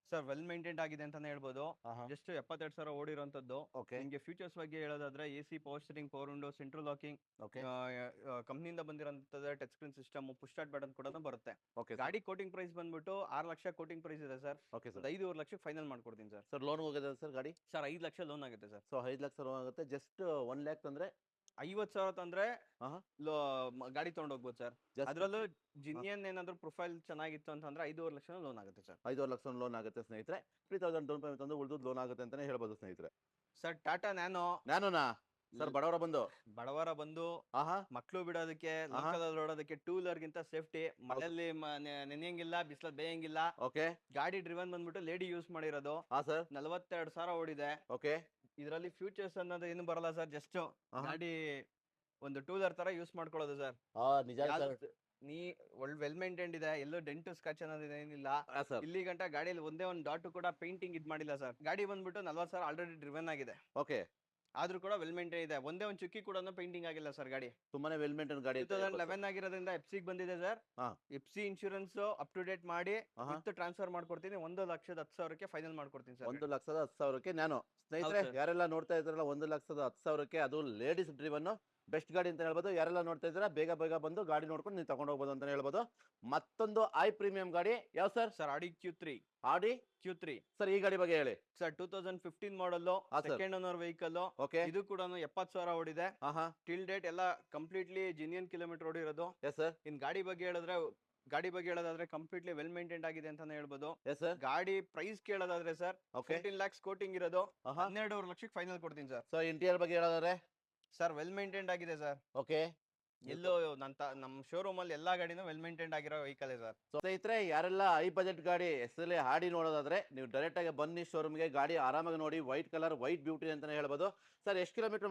S2: ಸರ್ ವೆಲ್ ಮೇಂಟೈನ್ಡ್ ಆಗಿದೆ ಅಂತಾನೆ ಹೇಳ್ಬೋದು. ಜಸ್ಟ್ 72,000 ಓಡಿರೋಂಥದ್ದು.
S1: ಓಕೆ
S2: ನಿಮಗೆ ಫೀಚರ್ಸ್ ಬಗ್ಗೆ ಹೇಳೋದಾದ್ರೆ AC, power steering, power window, central locking,
S1: okay
S2: ಕಂಪ್ನಿಯಿಂದ ಬಂದಿರೋಂಥದ್ದು touch screen system, push start button ಕೂಡ ಬರುತ್ತೆ.
S1: ಓಕೆ
S2: ಗಾಡಿ ಕೋಟಿಂಗ್ ಪ್ರೈಸ್ ಬಂದ್ಬಿಟ್ಟು 6 ಲಕ್ಷ ಕೋಟಿಂಗ್ ಪ್ರೈಸ್ ಇದೆ ಸರ್.
S1: Okay sir.
S2: 5.5 ಲಕ್ಷಕ್ಕೆ ಫೈನಲ್ ಮಾಡ್ಕೊಡ್ತೀನಿ ಸರ್.
S1: ಸರ್ ಲೋನ್ ಹೋಗಿದೆ ಸರ್ ಗಾಡಿ?
S2: ಸರ್ 5 ಲಕ್ಷ ಲೋನ್ ಆಗುತ್ತೆ ಸರ್.
S1: ಸೊ 5 ಲಕ್ಷ ಲೋನ್ ಆಗುತ್ತೆ. ಜಸ್ಟ್ 1 ಲ್ಯಾಕ್ ಅಂದ್ರೆ
S2: 50,000 ತಂದ್ರೆ
S1: ಆಹಾ.
S2: ಗಾಡಿ ತಗೊಂಡು ಹೋಗ್ಬೋದು ಸರ್.
S1: Just
S2: ಅದರಲ್ಲೂ ಜಿನಿಯನ್ ಏನಾದ್ರು ಪ್ರೊಫೈಲ್ ಚೆನ್ನಾಗಿತ್ತು ಅಂತಂದ್ರೆ 5.5 ಲಕ್ಷ ಲೋನ್ ಆಗುತ್ತೆ ಸರ್.
S1: 5 ಲಕ್ಷ ಲೋನ್ ಆಗುತ್ತೆ ಸ್ನೇಹಿತರೆ. 3,000 ಡೌನ್ ಪೇಮೆಂಟ್ ಅಂದ್ರೆ ಉಳಿದು ಲೋನ್ ಆಗುತ್ತೆ ಅಂತಾನೆ ಹೇಳ್ಬೋದು ಸ್ನೇಹಿತರೆ.
S2: Sir Tata Nano.
S1: ನಾನುನಾ ಸರ್ ಬಡವರ ಬಂದು
S2: ಬಡವರ ಬಂದು
S1: ಆಹಾ
S2: ಮಕ್ಳು ಬಿಡೋದಕ್ಕೆ, ಲೋಕಲ್ ಓಡೋದಕ್ಕೆ, 2 ವೀಲರ್ ಗಿಂತ ಸೇಫ್ಟಿ. ಮಳೆಯಲ್ಲಿ ನೆನೆಯಂಗಿಲ್ಲ, ಬಿಸಿಲಲ್ಲಿ ಬೇಯಂಗಿಲ್ಲ.
S1: ಓಕೆ.
S2: ಗಾಡಿ ಡ್ರಿವನ್ ಬಂದ್ಬಿಟ್ಟು ಲೇಡಿ ಯೂಸ್ ಮಾಡಿರೋದು.
S1: ಹಾ ಸರ್.
S2: 42,000 ಓಡಿದೆ.
S1: ಓಕೆ.
S2: ಇದರಲ್ಲಿ ಫ್ಯೂಚರ್ಸ್ ಅನ್ನೋದು ಏನು ಬರಲ್ಲ ಸರ್. ಜಸ್ಟ್
S1: ಆಹಾ.
S2: ಗಾಡಿ ಒಂದು 2 ವೀಲರ್ ತರ ಯೂಸ್ ಮಾಡ್ಕೊಳ್ಳೋದು ಸರ್.
S1: ನಿಜ ಸರ್.
S2: ನೀ ವೆಲ್ ಮೇಂಟೈನ್ಡ್ ಇದೆ. ಎಲ್ಲೋ ಡೆಂಟು ಸ್ಕ್ರಾಚ್ ಅನ್ನೋದು ಏನಿಲ್ಲ.
S1: ಹಾ ಸರ್.
S2: ಇಲ್ಲಿ ಗಂಟ ಗಾಡಿಯಲ್ಲಿ ಒಂದೇ ಒಂದು ಡಾಟ್ ಕೂಡ ಪೇಂಟಿಂಗ್ ಇದ್ ಮಾಡಿಲ್ಲ ಸರ್. ಗಾಡಿ ಬಂದ್ಬಿಟ್ಟು 40,000 ಆಲ್ರೆಡಿ ಡ್ರಿವನ್ ಆಗಿದೆ.
S1: ಓಕೆ.
S2: ಆದ್ರೂ ಕೂಡ ವೆಲ್ ಮೇಂಟೈನ್ ಇದೆ. ಒಂದೇ ಒಂದು ಚುಕ್ಕಿ ಕೂಡ ಪೇಂಟಿಂಗ್ ಆಗಿಲ್ಲ ಸರ್ ಗಾಡಿ.
S1: ತುಂಬಾನೇ ವೆಲ್ ಮೇಂಟೈನ್ ಗಾಡಿ.
S2: 2011 ಆಗಿರೋದ್ರಿಂದ FC ಬಂದಿದೆ ಸರ್.
S1: ಹಾ.
S2: FC insurance up to date ಮಾಡಿ
S1: ಆಹಾ.
S2: ವಿತ್ ಟ್ರಾನ್ಸ್ಫರ್ ಮಾಡ್ಕೊಡ್ತೀನಿ. 1,10,000ಕ್ಕೆ ಫೈನಲ್ ಮಾಡ್ಕೊಡ್ತೀನಿ ಸರ್.
S1: 1,10,000ಕ್ಕೆ ನಾನು ಸ್ನೇಹಿತರೆ
S2: ಹೌದು ಸರ್.
S1: ಯಾರೆಲ್ಲ ನೋಡ್ತಾ ಇದ್ರಲ್ಲ 1,10,000ಕ್ಕೆ ಅದು ಲೇಡೀಸ್ ಡ್ರಿವನ್ ಬೆಸ್ಟ್ ಗಾಡಿ ಅಂತ ಹೇಳ್ಬೋದು. ಯಾರೆಲ್ಲ ನೋಡ್ತಾ ಇದ್ದೀರಾ ಬೇಗ ಬೇಗ ಬಂದು ಗಾಡಿ ನೋಡ್ಕೊಂಡು ನೀವು ತಗೊಂಡು ಹೋಗ್ಬೋದು ಅಂತ ಹೇಳ್ಬೋದು. ಮತ್ತೊಂದು ಐ ಪ್ರೀಮಿಯಂ ಗಾಡಿ ಯಾವ ಸರ್?
S2: ಸರ್ ಆಡಿ Q3.
S1: ಆಡಿ
S2: Q3
S1: ಸರ್. ಈ ಗಾಡಿ ಬಗ್ಗೆ ಹೇಳಿ
S2: ಸರ್. 2015 ಮಾಡಲ್,
S1: ಹಾ sir.
S2: Second owner vehicle.
S1: Okay.
S2: ಇದು ಕೂಡ 70,000 ಓಡಿದೆ.
S1: ಆಹಾ
S2: ಟಿಲ್ ಡೇಟ್ ಎಲ್ಲ ಕಂಪ್ಲೀಟ್ಲಿ ಜಿನಿಯನ್ ಕಿಲೋಮೀಟರ್ ಓಡಿರೋದು.
S1: Yes sir.
S2: ಇನ್ ಗಾಡಿ ಬಗ್ಗೆ ಹೇಳೋದಾದ್ರೆ ಕಂಪ್ಲೀಟ್ಲಿ ವೆಲ್ ಮೇಂಟೈನ್ಡ್ ಆಗಿದೆ ಅಂತಾನೆ ಹೇಳ್ಬೋದು.
S1: Yes sir.
S2: ಗಾಡಿ ಪ್ರೈಸ್ ಕೇಳೋದಾದ್ರೆ ಸರ್
S1: ಓಕೆ.
S2: 14 lakhs ಕೋಟಿಂಗ್ ಇರೋದು.
S1: ಆಹಾ
S2: 12.5 ಲಕ್ಷಕ್ಕೆ ಫೈನಲ್ ಕೊಡ್ತೀನಿ ಸರ್.
S1: ಸೊ ಇಂಟೀರಿಯರ್ ಬಗ್ಗೆ ಹೇಳೋದಾದ್ರೆ
S2: ಸರ್ ವೆಲ್ ಮೇಂಟೈನ್ಡ್ ಆಗಿದೆ ಸರ್.
S1: ಓಕೆ.
S2: ಎಲ್ಲೋ ನಮ್ಮ ಶೋರೂಮ್ ಅಲ್ಲಿ ಎಲ್ಲಾ ಗಾಡಿನೂ ವೆಲ್ ಮೇಂಟೈನ್ಡ್ ಆಗಿರೋ ವೆಹಿಕಲ್ ಸರ್.
S1: ಸೊ ಸ್ನೇಹಿತರೆ ಯಾರೆಲ್ಲ ಹೈ ಬಜೆಟ್ ಗಾಡಿ ಎಸ್ಪೆಷಲಿ ಆಡಿ ನೋಡೋದಾದ್ರೆ ನೀವು ಡೈರೆಕ್ಟ್ ಆಗಿ ಬನ್ನಿ ಶೋರೂಮ್ಗೆ. ಗಾಡಿ ಆರಾಮಾಗಿ ನೋಡಿ. ವೈಟ್ ಕಲರ್, ವೈಟ್ ಬ್ಯೂಟಿ ಅಂತಾನೆ ಹೇಳ್ಬೋದು ಸರ್. ಎಷ್ಟು ಕಿಲೋಮೀಟರ್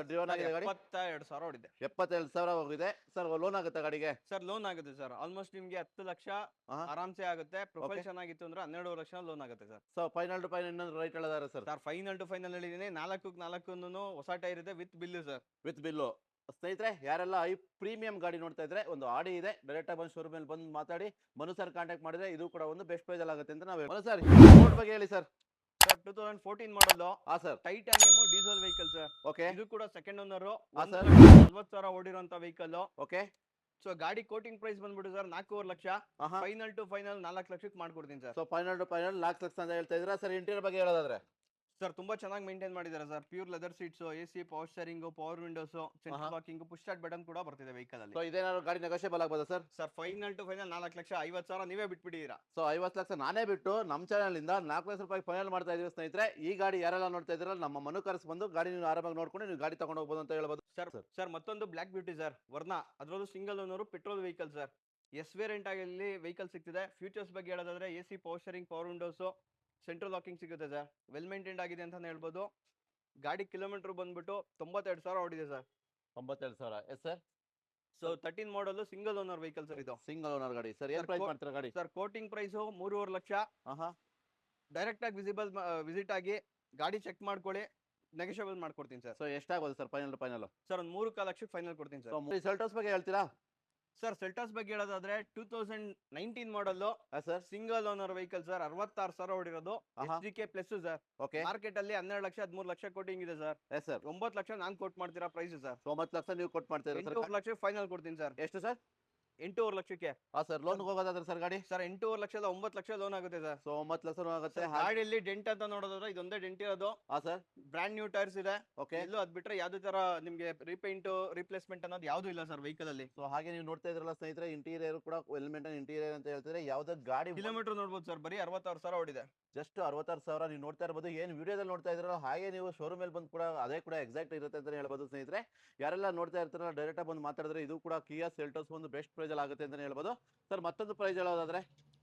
S1: ಡ್ರಿವನ್ ಆಗಿದೆ ಗಾಡಿ?
S2: 72,000 ಓಡಿದೆ.
S1: 72,000 ಹೋಗಿದೆ ಸರ್. ಲೋನ್ ಆಗುತ್ತೆ ಗಾಡಿಗೆ?
S2: ಸರ್ ಲೋನ್ ಆಗುತ್ತೆ ಸರ್. ಆಲ್ಮೋಸ್ಟ್ ನಿಮ್ಗೆ 10 ಲಕ್ಷ
S1: ಆಹಾ.
S2: ಆರಾಮ್ಸೆ ಆಗುತ್ತೆ. Profile
S1: Okay.
S2: ಚೆನ್ನಾಗಿತ್ತು ಅಂದ್ರೆ 12 ಲಕ್ಷ ಲೋನ್ ಆಗುತ್ತೆ sir.
S1: So final to final ಇನ್ನೊಂದು ರೈಟ್ ಹೇಳೋದಾರೆ sir?
S2: Sir final to final ಹೇಳಿದೀನಿ. 4 ಹೊಸ ಟೈರ್ ಇದೆ with bill sir.
S1: With bill. ಸ್ನೇಹಿತರೆ ಯಾರೆಲ್ಲ ಐ ಪ್ರೀಮಿಯಂ ಗಾಡಿ ನೋಡ್ತಾ ಇದ್ರೆ ಒಂದು ಆಡಿ ಇದೆ. ಡೈರೆಕ್ಟ್ ಆಗಿ ಬಂದು ಶೋರೂಮ್ ಅಲ್ಲಿ ಬಂದು ಮಾತಾಡಿ ಮನು ಸರ್ ಕಾಂಟ್ಯಾಕ್ಟ್ ಮಾಡಿದ್ರೆ ಇದು ಕೂಡ ಒಂದು ಬೆಸ್ಟ್ ಪ್ರೈಸ್ ಆಗುತ್ತೆ ಅಂತ ನಾವು ಮನು ಸರ್ ರೋಡ್ ಬಗ್ಗೆ ಹೇಳಿ ಸರ್.
S2: ಸರ್ 2014 ಮಾಡಲ್,
S1: ಹಾ sir.
S2: Titanium diesel vehicle sir.
S1: Okay.
S2: ಇದು ಕೂಡ ಸೆಕೆಂಡ್ ಓನರ್.
S1: ಹಾ ಸರ್.
S2: 40,000 ಓಡಿರೋಂತ ವೆಹಿಕಲ್.
S1: ಓಕೆ.
S2: ಸೊ ಗಾಡಿ ಕೋಟಿಂಗ್ ಪ್ರೈಸ್ ಬಂದ್ಬಿಟ್ಟು ಸರ್ 4.5 ಲಕ್ಷ,
S1: ಆಹಾ
S2: ಫೈನಲ್ ಟು ಫೈನಲ್ 4 ಲಕ್ಷಕ್ಕೆ ಮಾಡ್ಕೊಡ್ತೀನಿ sir.
S1: So final to final 4 lakh ಅಂತ ಹೇಳ್ತಾ ಇದ್ದೀರಾ ಸರ್. ಇಂಟೀರಿಯರ್ ಬಗ್ಗೆ ಹೇಳೋದಾದ್ರೆ
S2: ಸರ್ ತುಂಬಾ ಚೆನ್ನಾಗಿ ಮೇಂಟೈನ್ ಮಾಡಿದ್ದಾರೆ sir. Pure leather seats, AC, power steering, power windows, central locking, push start button ಕೂಡ ಬರ್ತಿದೆ ವೆಹಿಕಲ್ ಅಲ್ಲಿ.
S1: ಸೊ ಇದೇನಾದ್ರು ಗಾಡಿ ನೆಗೋಷಿಯಬಲ್ ಆಗ್ಬೋದಾ sir?
S2: Sir final to final 4,50,000 ನೀವೇ ಬಿಟ್ಬಿಟ್ಟಿದ್ದೀರಾ.
S1: ಸೊ 50 ಲಕ್ಷ ನಾನೇ ಬಿಟ್ಟು ನಮ್ಮ ಚಾನಲ್ ಇಂದ 4 ಲಕ್ಷ ರೂಪಾಯಿ ಫೈನಲ್ ಮಾಡ್ತಾ ಇದೀವಿ ಸ್ನೇಹಿತರೆ. ಈ ಗಾಡಿ ಯಾರೆಲ್ಲ ನೋಡ್ತಾ ಇದ್ದೀರಾ ನಮ್ಮ ಮನು ಕಾರ್ಸ್ ಬಂದು ಗಾಡಿ ನೀವು ಆರಾಮಾಗಿ ನೋಡ್ಕೊಂಡು ನೀವು ಗಾಡಿ ತಗೊಂಡು ಹೋಗ್ಬೋದು ಅಂತ ಹೇಳ್ಬೋದು
S2: ಸರ್ ಮತ್ತೊಂದು ಬ್ಲಾಕ್ ಬ್ಯೂಟಿ ಸರ್, ವರ್ಣ, ಅದರಲ್ಲೂ single owner petrol vehicle sir. S variant ಆಗಿ ವೆಹಿಕಲ್ ಸಿಗ್ತಿದೆ. ಫ್ಯೂಚರ್ಸ್ ಬಗ್ಗೆ ಹೇಳೋದಾದ್ರೆ AC, power steering, power windows, central locking ಸಿಗುತ್ತೆ ಸರ್. ವೆಲ್ ಮೇಂಟೈನ್ಡ್ ಆಗಿದೆ ಅಂತಾನೆ ಹೇಳ್ಬೋದು. ಗಾಡಿ ಕಿಲೋಮೀಟರ್ ಬಂದ್ಬಿಟ್ಟು 92,000 ಓಡಿದೆ sir.
S1: 92,000 yes sir.
S2: So 13 model single owner vehicle sir ಇದು.
S1: ಸಿಂಗಲ್ ಓನರ್ ಗಾಡಿ ಸರ್. ಏನ್
S2: Sir,
S1: ಪ್ರೈಸ್ ಮಾಡ್ತೀರಾ ಗಾಡಿ?
S2: Sir quoting price 3.5 lakh.
S1: ಆಹಾ
S2: ಡೈರೆಕ್ಟ್ ಆಗಿ ವಿಸಿಟ್ ಆಗಿ ಗಾಡಿ ಚೆಕ್ ಮಾಡ್ಕೊಳ್ಳಿ, ನೆಗೋಷಿಯಬಲ್ ಮಾಡ್ಕೊಡ್ತೀನಿ ಸರ್.
S1: ಸೊ ಎಷ್ಟಾಗ್ಬೋದು ಸರ್ ಫೈನಲ್ ಫೈನಲ್?
S2: ಸರ್ ಒಂದು 3.4 ಲಕ್ಷಕ್ಕೆ ಫೈನಲ್ ಕೊಡ್ತೀನಿ ಸರ್.
S1: ಸೊ ಸೆಲ್ಟೋಸ್ ಬಗ್ಗೆ ಹೇಳ್ತೀರಾ?
S2: ಸರ್ ಸೆಲ್ಟಾಸ್ ಬಗ್ಗೆ ಹೇಳೋದಾದ್ರೆ 2019 model
S1: sir
S2: single owner vehicle sir. 66,000 ಓಡಿರೋದು.
S1: ಆಹಾ.
S2: SDK plus sir.
S1: Okay
S2: market ಅಲ್ಲಿ 12 ಲಕ್ಷ 13 ಲಕ್ಷ ಕೋಟಿಂಗ್ ಇದೆ ಸರ್.
S1: Yes sir.
S2: 9 ಲಕ್ಷ ನಾನ್ ಕೋಟ್ ಮಾಡ್ತೀರಾ ಪ್ರೈಸ್ ಸರ್.
S1: 9 ಲಕ್ಷ ನೀವು ಕೊಟ್ಟು ಮಾಡ್ತಾ ಇದ್ದೀರಾ ಸರ್.
S2: 8 ಲಕ್ಷ ಫೈನಲ್ ಕೊಡ್ತೀನಿ ಸರ್.
S1: ಎಷ್ಟು ಸರ್?
S2: 8.5 ಲಕ್ಷಕ್ಕೆ.
S1: ಹಾ ಸರ್. ಲೋನ್ ಹೋಗೋದಾದ್ರೆ ಸರ್ ಗಾಡಿ
S2: ಸರ್ 8.5 ಲಕ್ಷದ 9 ಲಕ್ಷ ಲೋನ್ ಆಗುತ್ತೆ ಸರ್.
S1: ಸೊ 9 ಲಕ್ಷ ಆಗುತ್ತೆ.
S2: ಗಾಡಿಯಲ್ಲಿ ಡೆಂಟ್ ಅಂತ ನೋಡೋದಾದ್ರೆ ಇದೊಂದೇ ಡೆಂಟ್ ಇರೋದು.
S1: ಹಾ ಸರ್.
S2: ಬ್ರಾಂಡ್ ನ್ಯೂ ಟೈರ್ಸ್ ಇದೆ.
S1: ಓಕೆ.
S2: ಎಲ್ಲೂ ಅದ್ ಬಿಟ್ರೆ ಯಾವ್ದೇ ತರ ನಿಮ್ಗೆ ರೀಪೇಂಟ್ ರಿಪ್ಲೇಸ್ಮೆಂಟ್ ಅನ್ನೋದು ಯಾವ್ದು ಇಲ್ಲ ಸರ್ ವೆಹಿಕಲ್ ಅಲ್ಲಿ.
S1: ಸೊ ಹಾಗೆ ನೀವು ನೋಡ್ತಾ ಇದ್ರಲ್ಲ ಸ್ನೇಹಿತರೆ, ಇಂಟೀರಿಯರ್ ಕೂಡ ವೆಲ್ ಮೇಂಟೈನ್ ಇಂಟೀರಿಯರ್ ಅಂತ ಹೇಳ್ತಿದ್ರೆ ಯಾವ್ದು ಗಾಡಿ
S2: ಕಿಲೋಮೀಟರ್ ನೋಡ್ಬೋದು ಸರ್, ಬರೀ 66,000 ಓಡಿದೆ.
S1: ಜಸ್ಟ್ 66,000 ನೀವು ನೋಡ್ತಾ ಇರ್ಬೋದು. ಏನು ವಿಡಿಯೋದಲ್ಲಿ ನೋಡ್ತಾ ಇದ್ರಲ್ಲ ಹಾಗೆ ನೀವು ಶೋರೂಮ್ ಅಲ್ಲಿ ಬಂದು ಕೂಡ ಅದೇ ಕೂಡ ಎಕ್ಸಾಕ್ಟ್ ಇರುತ್ತೆ ಅಂತ ಹೇಳ್ಬೋದು ಸ್ನೇಹಿತರೆ. ಯಾರೆಲ್ಲ ನೋಡ್ತಾ ಇರ್ತಾರಲ್ಲ ಡೈರೆಕ್ಟ್ ಆಗಿ ಬಂದು ಮಾತಾಡಿದ್ರೆ ಇದು ಕೂಡ ಕಿಯಾ ಸೆಲ್ಟೋಸ್ ಒಂದು ಬೆಸ್ಟ್ ಪ್ರೈಸ್ ಅಲ್ಲಿ ಆಗುತ್ತೆ ಅಂತ ಹೇಳ್ಬೋದು ಸರ್. ಮತ್ತೊಂದು ಪ್ರೈಸ್ ಹೇಳೋದಾದ್ರೆ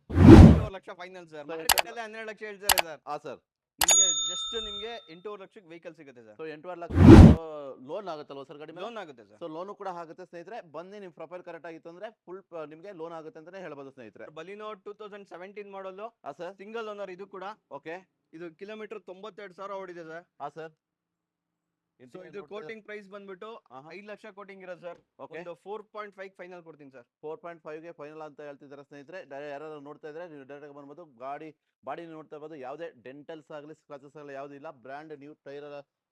S2: 8.5 ಲಕ್ಷ ಫೈನಲ್ ಸರ್. ಮಾರ್ಕೆಟ್ ಅಲ್ಲಿ 12 ಲಕ್ಷ ಹೇಳ್ತಾರೆ ಸರ್.
S1: ಹಾ ಸರ್.
S2: ನಿಮ್ಗೆ ಜಸ್ಟ್ ನಿಮ್ಗೆ 8.5 ಲಕ್ಷಕ್ಕೆ ವೆಹಿಕಲ್ ಸಿಗುತ್ತೆ ಸರ್.
S1: ಸೊ 8.5 ಲಕ್ಷ ಲೋನ್ ಆಗುತ್ತಲ್ವಾ ಸರ್ ಗಾಡಿ ಮೇಲೆ?
S2: ಲೋನ್ ಆಗುತ್ತೆ ಸರ್.
S1: ಸೊ ಲೋನು ಕೂಡ ಆಗುತ್ತೆ ಸ್ನೇಹಿತರೆ. ಬನ್ನಿ ನಿಮ್ ಪ್ರೊಫೈಲ್ ಕರೆಕ್ಟ್ ಆಗಿತ್ತು ಅಂದ್ರೆ ಫುಲ್ ನಿಮಗೆ ಲೋನ್ ಆಗುತ್ತೆ ಅಂತಾನೆ ಹೇಳ್ಬೋದು ಸ್ನೇಹಿತರೆ.
S2: ಬಲಿನೋ 2017 ಮಾಡಲ್
S1: ಹಾ ಸರ್.
S2: ಸಿಂಗಲ್ ಓನರ್ ಇದು ಕೂಡ.
S1: ಓಕೆ.
S2: ಇದು ಕಿಲೋಮೀಟರ್ 92,000 ಓಡಿದೆ ಸರ್.
S1: ಹಾ ಸರ್.
S2: ಸೊ ಇದು ಕೋಟಿಂಗ್ ಪ್ರೈಸ್ ಬಂದ್ಬಿಟ್ಟು 5 ಲಕ್ಷ ಕೋಟಿಂಗ್ ಇರೋದು ಸರ್.
S1: ಓಕೆ.
S2: ಒಂದು 4.5 ಫೈನಲ್ ಕೊಡ್ತೀನಿ ಸರ್.
S1: 4.5 ಗೆ ಫೈನಲ್ ಅಂತ ಹೇಳ್ತಿದ್ದಾರೆ ಸ್ನೇಹಿತರೆ. ಯಾರು ನೋಡ್ತಾ ಇದ್ರೆ ನೀವು ಡೈರೆಕ್ಟ್ ಆಗಿ ಬಂದ್ಬೋದು. ಬಾಡಿ ನೋಡ್ತಾ ಇರ್ಬೋದು. ಯಾವುದೇ ಡೆಂಟಲ್ಸ್ ಆಗಲಿ ಸ್ಕ್ರಾಚಸ್ ಆಗಲಿ ಯಾವ್ದು ಇಲ್ಲ. Brand new tyre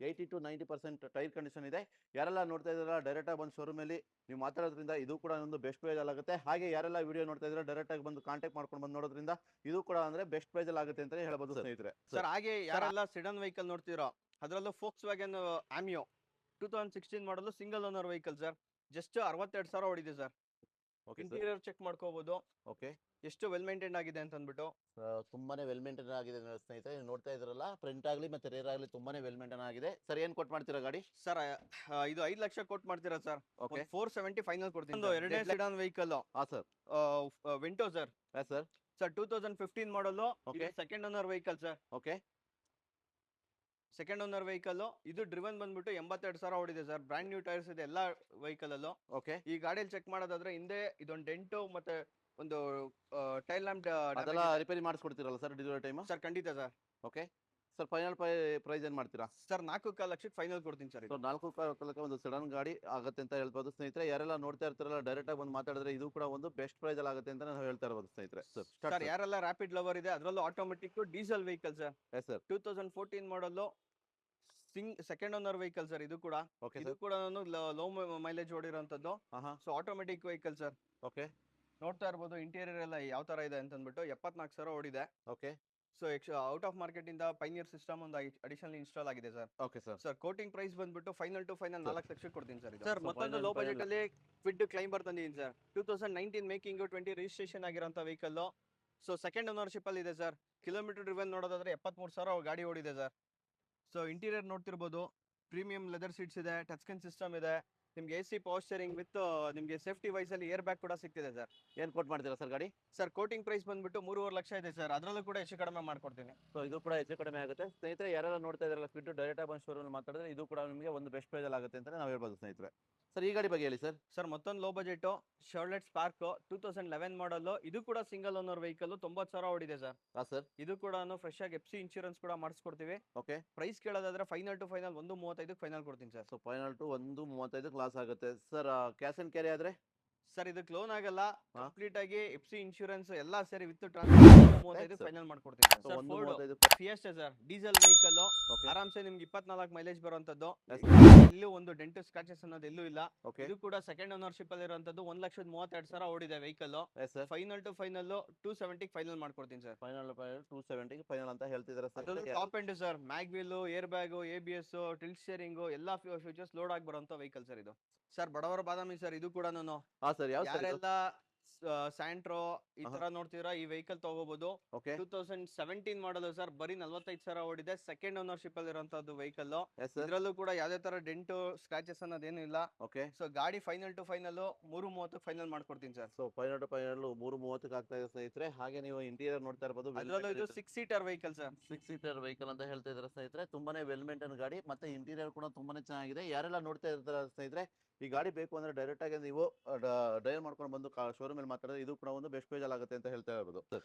S1: 80 to 90% tyre condition ಇದೆ. ಯಾರೆಲ್ಲ ನೋಡ್ತಾ ಇದ್ದೀರಾ ಡೈರೆಕ್ಟ್ ಆಗಿ ಬಂದು ಶೋರೂಮ್ ಅಲ್ಲಿ ನೀವು ಮಾತಾಡೋದ್ರಿಂದ ಇದು ಕೂಡ ಒಂದು ಬೆಸ್ಟ್ ಪ್ರೈಸ್ ಅಲ್ಲಿ ಆಗುತ್ತೆ. ಹಾಗೆ ಯಾರೆಲ್ಲ ವಿಡಿಯೋ ನೋಡ್ತಾ ಇದ್ದೀರಾ ಡೈರೆಕ್ಟ್ ಆಗಿ ಬಂದು ಕಾಂಟ್ಯಾಕ್ಟ್ ಮಾಡ್ಕೊಂಡು ಬಂದು ನೋಡೋದ್ರಿಂದ ಇದು ಕೂಡ ಅಂದ್ರೆ ಬೆಸ್ಟ್ ಪ್ರೈಸ್ ಅಲ್ಲಿ ಆಗುತ್ತೆ ಅಂತ ಹೇಳ್ಬೋದು ಸ್ನೇಹಿತರೆ.
S2: ಸರ್ ಹಾಗೆ ಯಾರೆಲ್ಲ ಸಿಡನ್ ವೆಹಿಕಲ್ ನೋಡ್ತಿರೋ ಅದರಲ್ಲೂ Volkswagen Ameo 2016 model single owner vehicle sir. Just 62,000 ಓಡಿದೆ sir.
S1: Okay sir.
S2: Interior check ಮಾಡ್ಕೋಬಹುದು
S1: ಓಕೆ.
S2: ಎಷ್ಟು ವೆಲ್ ಮೇಂಟೈನ್ ಆಗಿದೆ ಅಂತ ಅಂದ್ಬಿಟ್ಟು.
S1: ತುಂಬಾನೇ ವೆಲ್ ಮೇಂಟೈನ್ ಆಗಿದೆ ಸ್ನೇಹಿತರೆ. ನೀವು ನೋಡ್ತಾ ಇದ್ರಲ್ಲ ಫ್ರಂಟ್ ಆಗಲಿ ಮತ್ತೆ ರೇರ್ ಆಗಲಿ ತುಂಬಾನೇ ವೆಲ್ ಮೇಂಟೈನ್ ಆಗಿದೆ ಸರ್. ಏನ್ ಕೊಟ್ಟು ಮಾಡ್ತೀರಾ ಗಾಡಿ?
S2: ಸರ್ ಇದು 5 ಲಕ್ಷ ಕೊಟ್ಟು ಮಾಡ್ತೀರಾ ಸರ್.
S1: ಓಕೆ.
S2: 470 ಫೈನಲ್ ಕೊಡ್ತೀನಿ. ಒಂದು ಎರಡನೇ ಸಿಡಾನ್ ವೆಹಿಕಲ್
S1: ಹಾ sir.
S2: Vento sir.
S1: Yes sir.
S2: Sir 2015 model.
S1: Okay.
S2: Second owner vehicle sir.
S1: Okay.
S2: Second owner vehicle. ಇದು ಡ್ರಿವನ್ ಬಂದ್ಬಿಟ್ಟು 82,000 ಓಡಿದೆ ಸರ್. ಬ್ರಾಂಡ್ ನ್ಯೂ ಟೈರ್ಸ್ ಇದೆ ಎಲ್ಲಾ ವೆಹಿಕಲ್ ಅಲ್ಲೂ.
S1: ಓಕೆ.
S2: ಈ ಗಾಡಿಯಲ್ಲಿ ಚೆಕ್ ಮಾಡೋದಾದ್ರೆ ಹಿಂದೆ ಇದೊಂದು ಡೆಂಟು ಮತ್ತೆ ಒಂದು ಟೈಲ್ ಲ್ಯಾಂಪ್
S1: ಅದೆಲ್ಲ ರಿಪೇರಿ ಮಾಡಿಸ್ಕೊಡ್ತೀರಲ್ಲ ಸರ್ ಡೆಲಿವರಿ ಟೈಮ್?
S2: ಸರ್ ಖಂಡಿತ sir.
S1: Okay sir. Final price ಏನ್ ಮಾಡ್ತೀರಾ
S2: ಸರ್? 4.4 ಲಕ್ಷಕ್ಕೆ ಫೈನಲ್ ಕೊಡ್ತೀನಿ ಸರ್.
S1: ಸೊ 4 ಒಂದು ಸಡನ್ ಗಾಡಿ ಆಗುತ್ತೆ ಅಂತ ಹೇಳ್ಬೋದು ಸ್ನೇಹಿತರೆ. ಯಾರೆಲ್ಲ ನೋಡ್ತಾ ಇರ್ತಾರಲ್ಲ ಡೈರೆಕ್ಟ್ ಆಗಿ ಬಂದು ಮಾತಾಡಿದ್ರೆ ಇದು ಕೂಡ ಒಂದು ಬೆಸ್ಟ್ ಪ್ರೈಸ್ ಅಲ್ಲಿ ಆಗುತ್ತೆ ಅಂತ ನಾವು ಹೇಳ್ತಾ ಇರ್ಬೋದು ಸ್ನೇಹಿತರೆ.
S2: ಸರ್ ಯಾರೆಲ್ಲ ರ್ಯಾಪಿಡ್ ಲವರ್ ಇದೆ ಅದರಲ್ಲೂ automatic diesel vehicle sir.
S1: Yes sir.
S2: 2014 model second owner vehicle sir. ಇದು ಕೂಡ
S1: ಓಕೆ
S2: ಇದು
S1: ಸರ್.
S2: ಕೂಡ ಲೋ ಮೈಲೇಜ್ ಓಡಿರೋಂಥದ್ದು.
S1: ಹಾ.
S2: So automatic vehicle sir.
S1: Okay.
S2: ನೋಡ್ತಾ ಇರ್ಬೋದು ಇಂಟೀರಿಯರ್ ಎಲ್ಲ ಯಾವ ತರ ಇದೆ ಅಂತ ಅಂದ್ಬಿಟ್ಟು. 74,000 ಓಡಿದೆ.
S1: Okay.
S2: So out of market ಇಂದ ಪೈನಿಯರ್ ಸಿಸ್ಟಮ್ ಒಂದು ಅಡಿಷನಲ್ ಇನ್ಸ್ಟಾಲ್ ಆಗಿದೆ sir.
S1: Okay sir.
S2: Sir quoting price ಬಂದ್ಬಿಟ್ಟು ಫೈನಲ್ ಟು ಫೈನಲ್ 4 ಲಕ್ಷಕ್ಕೆ ಕೊಡ್ತೀನಿ ಸರ್.
S1: So,
S2: ಸರ್ ಮತ್ತೊಂದು
S1: final
S2: ಲೋ
S1: final
S2: ಬಜೆಟ್ ಅಲ್ಲಿ ಕ್ವಿಡ್ ಕ್ಲೈಂಬರ್ ತಂದಿದ್ದೀನಿ ಸರ್. 2019 ಮೇಕಿಂಗ್ 20 ರಿಜಿಸ್ಟ್ರೇಷನ್ ಆಗಿರೋಂಥ ವೆಹಿಕಲ್. ಸೊ ಸೆಕೆಂಡ್ ಓನರ್ಶಿಪ್ ಅಲ್ಲಿ ಇದೆ ಸರ್. ಕಿಲೋಮೀಟರ್ ಡ್ರಿವನ್ ನೋಡೋದಾದ್ರೆ 73,000 ಗಾಡಿ ಓಡಿದೆ ಸರ್. ಸೊ ಇಂಟೀರಿಯರ್ ನೋಡ್ತಿರ್ಬೋದು. ಪ್ರೀಮಿಯಂ ಲೆದರ್ ಸೀಟ್ಸ್ ಇದೆ. ಟಚ್ ಸ್ಕ್ರೀನ್ ಸಿಸ್ಟಮ್ ಇದೆ. ನಿಮ್ಗೆ AC ಪವರ್ ಸ್ಟೇರಿಂಗ್ ವಿತ್ ನಿಮ್ಗೆ ಸೇಫ್ಟಿ ವೈಸ್ ಅಲ್ಲಿ ಏರ್ ಬ್ಯಾಗ್ ಕೂಡ ಸಿಗ್ತಿದೆ ಸರ್.
S1: ಏನ್ ಕೊಟ್ಟು ಮಾಡ್ತೀರಾ ಸರ್ ಗಾಡಿ?
S2: ಸರ್ ಕೋಟಿಂಗ್ ಪ್ರೈಸ್ ಬಂದ್ಬಿಟ್ಟು 3.5 ಲಕ್ಷ ಇದೆ ಸರ್. ಅದರಲ್ಲೂ ಕೂಡ ಹೆಚ್ಚು ಕಡಿಮೆ ಮಾಡ್ಕೊಡ್ತೀನಿ.
S1: ಸೊ ಇದು ಕೂಡ ಹೆಚ್ಚು ಕಡಿಮೆ ಆಗುತ್ತೆ ಸ್ನೇಹಿತರೆ. ಯಾರೆಲ್ಲ ನೋಡ್ತಾ ಇದ್ರಲ್ಲ ಬಿಟ್ಟು ಡೈರೆಕ್ಟ್ ಆಗಿ ಬಂದು ಶೋರೂಮ್ ಮಾತಾಡಿದ್ರೆ ಇದು ಕೂಡ ನಿಮಗೆ ಒಂದು ಬೆಸ್ಟ್ ಪ್ರೈಸ್ ಅಲ್ಲಿ ಆಗುತ್ತೆ ಅಂತ ನಾವು ಹೇಳ್ಬೋದು ಸ್ನೇಹಿತರೆ. ಸರ್ ಈ ಗಾಡಿ ಬಗ್ಗೆ ಹೇಳಿ ಸರ್.
S2: ಸರ್ ಮತ್ತೊಂದು ಲೋ ಬಜೆಟ್ ಶರ್ಲೆಟ್ ಸ್ಪಾರ್ಕ್ 2011 ಮಾಡಲ್. ಇದು ಕೂಡ ಸಿಂಗಲ್ ಓನರ್ ವೆಹಿಕಲ್. 90,000 ಓಡಿದೆ ಸರ್.
S1: ಹಾ ಸರ್.
S2: ಇದು ಕೂಡ ಫ್ರೆಶ್ ಆಗಿ FC ಇನ್ಶೂರೆನ್ಸ್ ಕೂಡ ಮಾಡಿಸ್ಕೊಡ್ತೀವಿ.
S1: ಓಕೆ.
S2: ಪ್ರೈಸ್ ಕೇಳೋದಾದ್ರೆ ಫೈನಲ್ ಟು ಫೈನಲ್ 1.35 ಫೈನಲ್ ಕೊಡ್ತೀನಿ sir.
S1: So final to 1.35 loss ಆಗುತ್ತೆ ಸರ್. ಕ್ಯಾಶ್ ಅಂಡ್ ಕ್ಯಾರಿ ಆದ್ರೆ
S2: ಸರ್ ಇದಕ್ಕೆ ಲೋನ್ ಆಗಲ್ಲ,
S1: ಹಾ.
S2: ಕಂಪ್ಲೀಟ್ ಆಗಿ ಎಫ್ಸಿ ಇನ್ಶೂರೆನ್ಸ್ ಎಲ್ಲಾ ಸೇರಿ ವಿತ್ ಟ್ರಾನ್ಸ್ಫರ್ 35
S1: sir.
S2: ಫೈನಲ್ ಮಾಡ್ಕೊಡ್ತೀನಿ
S1: ಸೊ
S2: ಸರ್.
S1: ಒಂದು
S2: Ford
S1: 35.
S2: Fiesta sir, diesel vehicle,
S1: okay.
S2: ಆರಾಮ್ಸೆ ನಿಮ್ಗೆ 24 ಮೈಲೇಜ್ ಬರುವಂತದ್ದು.
S1: Yes,
S2: ಎಲ್ಲೂ ಒಂದು ಡೆಂಟ್ ಸ್ಕ್ರಾಚಸ್ ಅನ್ನೋದು ಎಲ್ಲೂ ಇಲ್ಲ.
S1: ಓಕೆ.
S2: ಇದು ಕೂಡ ಸೆಕೆಂಡ್ ಓನರ್ಶಿಪ್ ಅಲ್ಲಿ ಇರುವಂತದ್ದು. 1,32,000 ಓಡಿದೆ vehicle.
S1: Yes sir.
S2: Final to final 270 final ಮಾಡ್ಕೊಡ್ತೀನಿ ಸರ್.
S1: ಫೈನಲ್ 270 ಫೈನಲ್ ಅಂತ ಹೇಳ್ತಿದ್ದಾರೆ ಸರ್.
S2: ಅದೊಂದು top end sir, mag wheel, air bag, ABS, tilt steering ಎಲ್ಲಾ ಫೀಚರ್ಸ್ ಲೋಡ್ ಆಗಿ ಬರುವಂತ ವೆಹಿಕಲ್ ಸರ್ ಇದು. ಸರ್ ಬಡವರ ಬಾದಾಮಿ ಸರ್, ಇದು ಕೂಡ ನಾನು
S1: ಹಾ ಸರ್, ಯಾವ ಸರ್ ಇದು?
S2: ಯಾರೆಲ್ಲ ಸ್ಯಾಂಟ್ರೋ ಈ ತರ ನೋಡ್ತೀರಾ ಈ ವೆಹಿಕಲ್ ತಗೋಬಹುದು.
S1: ಓಕೆ.
S2: 2017 ಮಾಡಲ್ ಸರ್, ಬರೀ 45,000 ಓಡಿದೆ. ಸೆಕೆಂಡ್ ಓನರ್ಶಿಪ್ ಅಲ್ಲಿ ಇರುವಂತದ್ದು ವೆಹಿಕಲ್.
S1: Yes sir.
S2: ಇದ್ರಲ್ಲೂ ಕೂಡ ಯಾವ್ದೇ ತರ ಡೆಂಟ್ ಸ್ಕ್ರಾಚಸ್ ಅನ್ನೋದೇನು ಇಲ್ಲ.
S1: ಓಕೆ.
S2: ಸೊ ಗಾಡಿ ಫೈನಲ್ ಟು ಫೈನಲ್ 330 ಫೈನಲ್ ಮಾಡ್ಕೊಡ್ತೀನಿ ಸರ್.
S1: ಸೊ ಫೈನಲ್ 330 ಆಗ್ತಾ ಇದೆ ಸ್ನೇಹಿತರೆ. ಹಾಗೆ ನೀವು ಇಂಟೀರಿಯರ್ ನೋಡ್ತಾ ಇರಬಹುದು.
S2: ಅದ್ರಲ್ಲೂ ಇದು 6 seater vehicle sir.
S1: 6 seater vehicle ಅಂತ ಹೇಳ್ತಾ ಇದ್ದಾರೆ ಸ್ನೇಹಿತರೆ. ತುಂಬಾನೇ ವೆಲ್ ಮೇಂಟೈನ್ ಗಾಡಿ, ಮತ್ತೆ ಇಂಟೀರಿಯರ್ ಕೂಡ ತುಂಬಾನೇ ಚೆನ್ನಾಗಿದೆ. ಯಾರೆಲ್ಲ ನೋಡ್ತಾ ಇರ್ತಾರೆ ಸ್ನೇಹಿತರೆ, ಈ ಗಾಡಿ ಬೇಕು ಅಂದ್ರೆ ಡೈರೆಕ್ಟ್ ಆಗಿ ನೀವು ಡೈಲ್ ಮಾಡ್ಕೊಂಡು ಬಂದು ಶೋರೂಮ್ ಅಲ್ಲಿ ಮಾತಾಡಿದ್ರೆ ಇದು ಕೂಡ ಒಂದು ಬೆಸ್ಟ್ ಪೇಜ್ ಆಗುತ್ತೆ ಅಂತ ಹೇಳ್ತಾ ಇರಬಹುದು.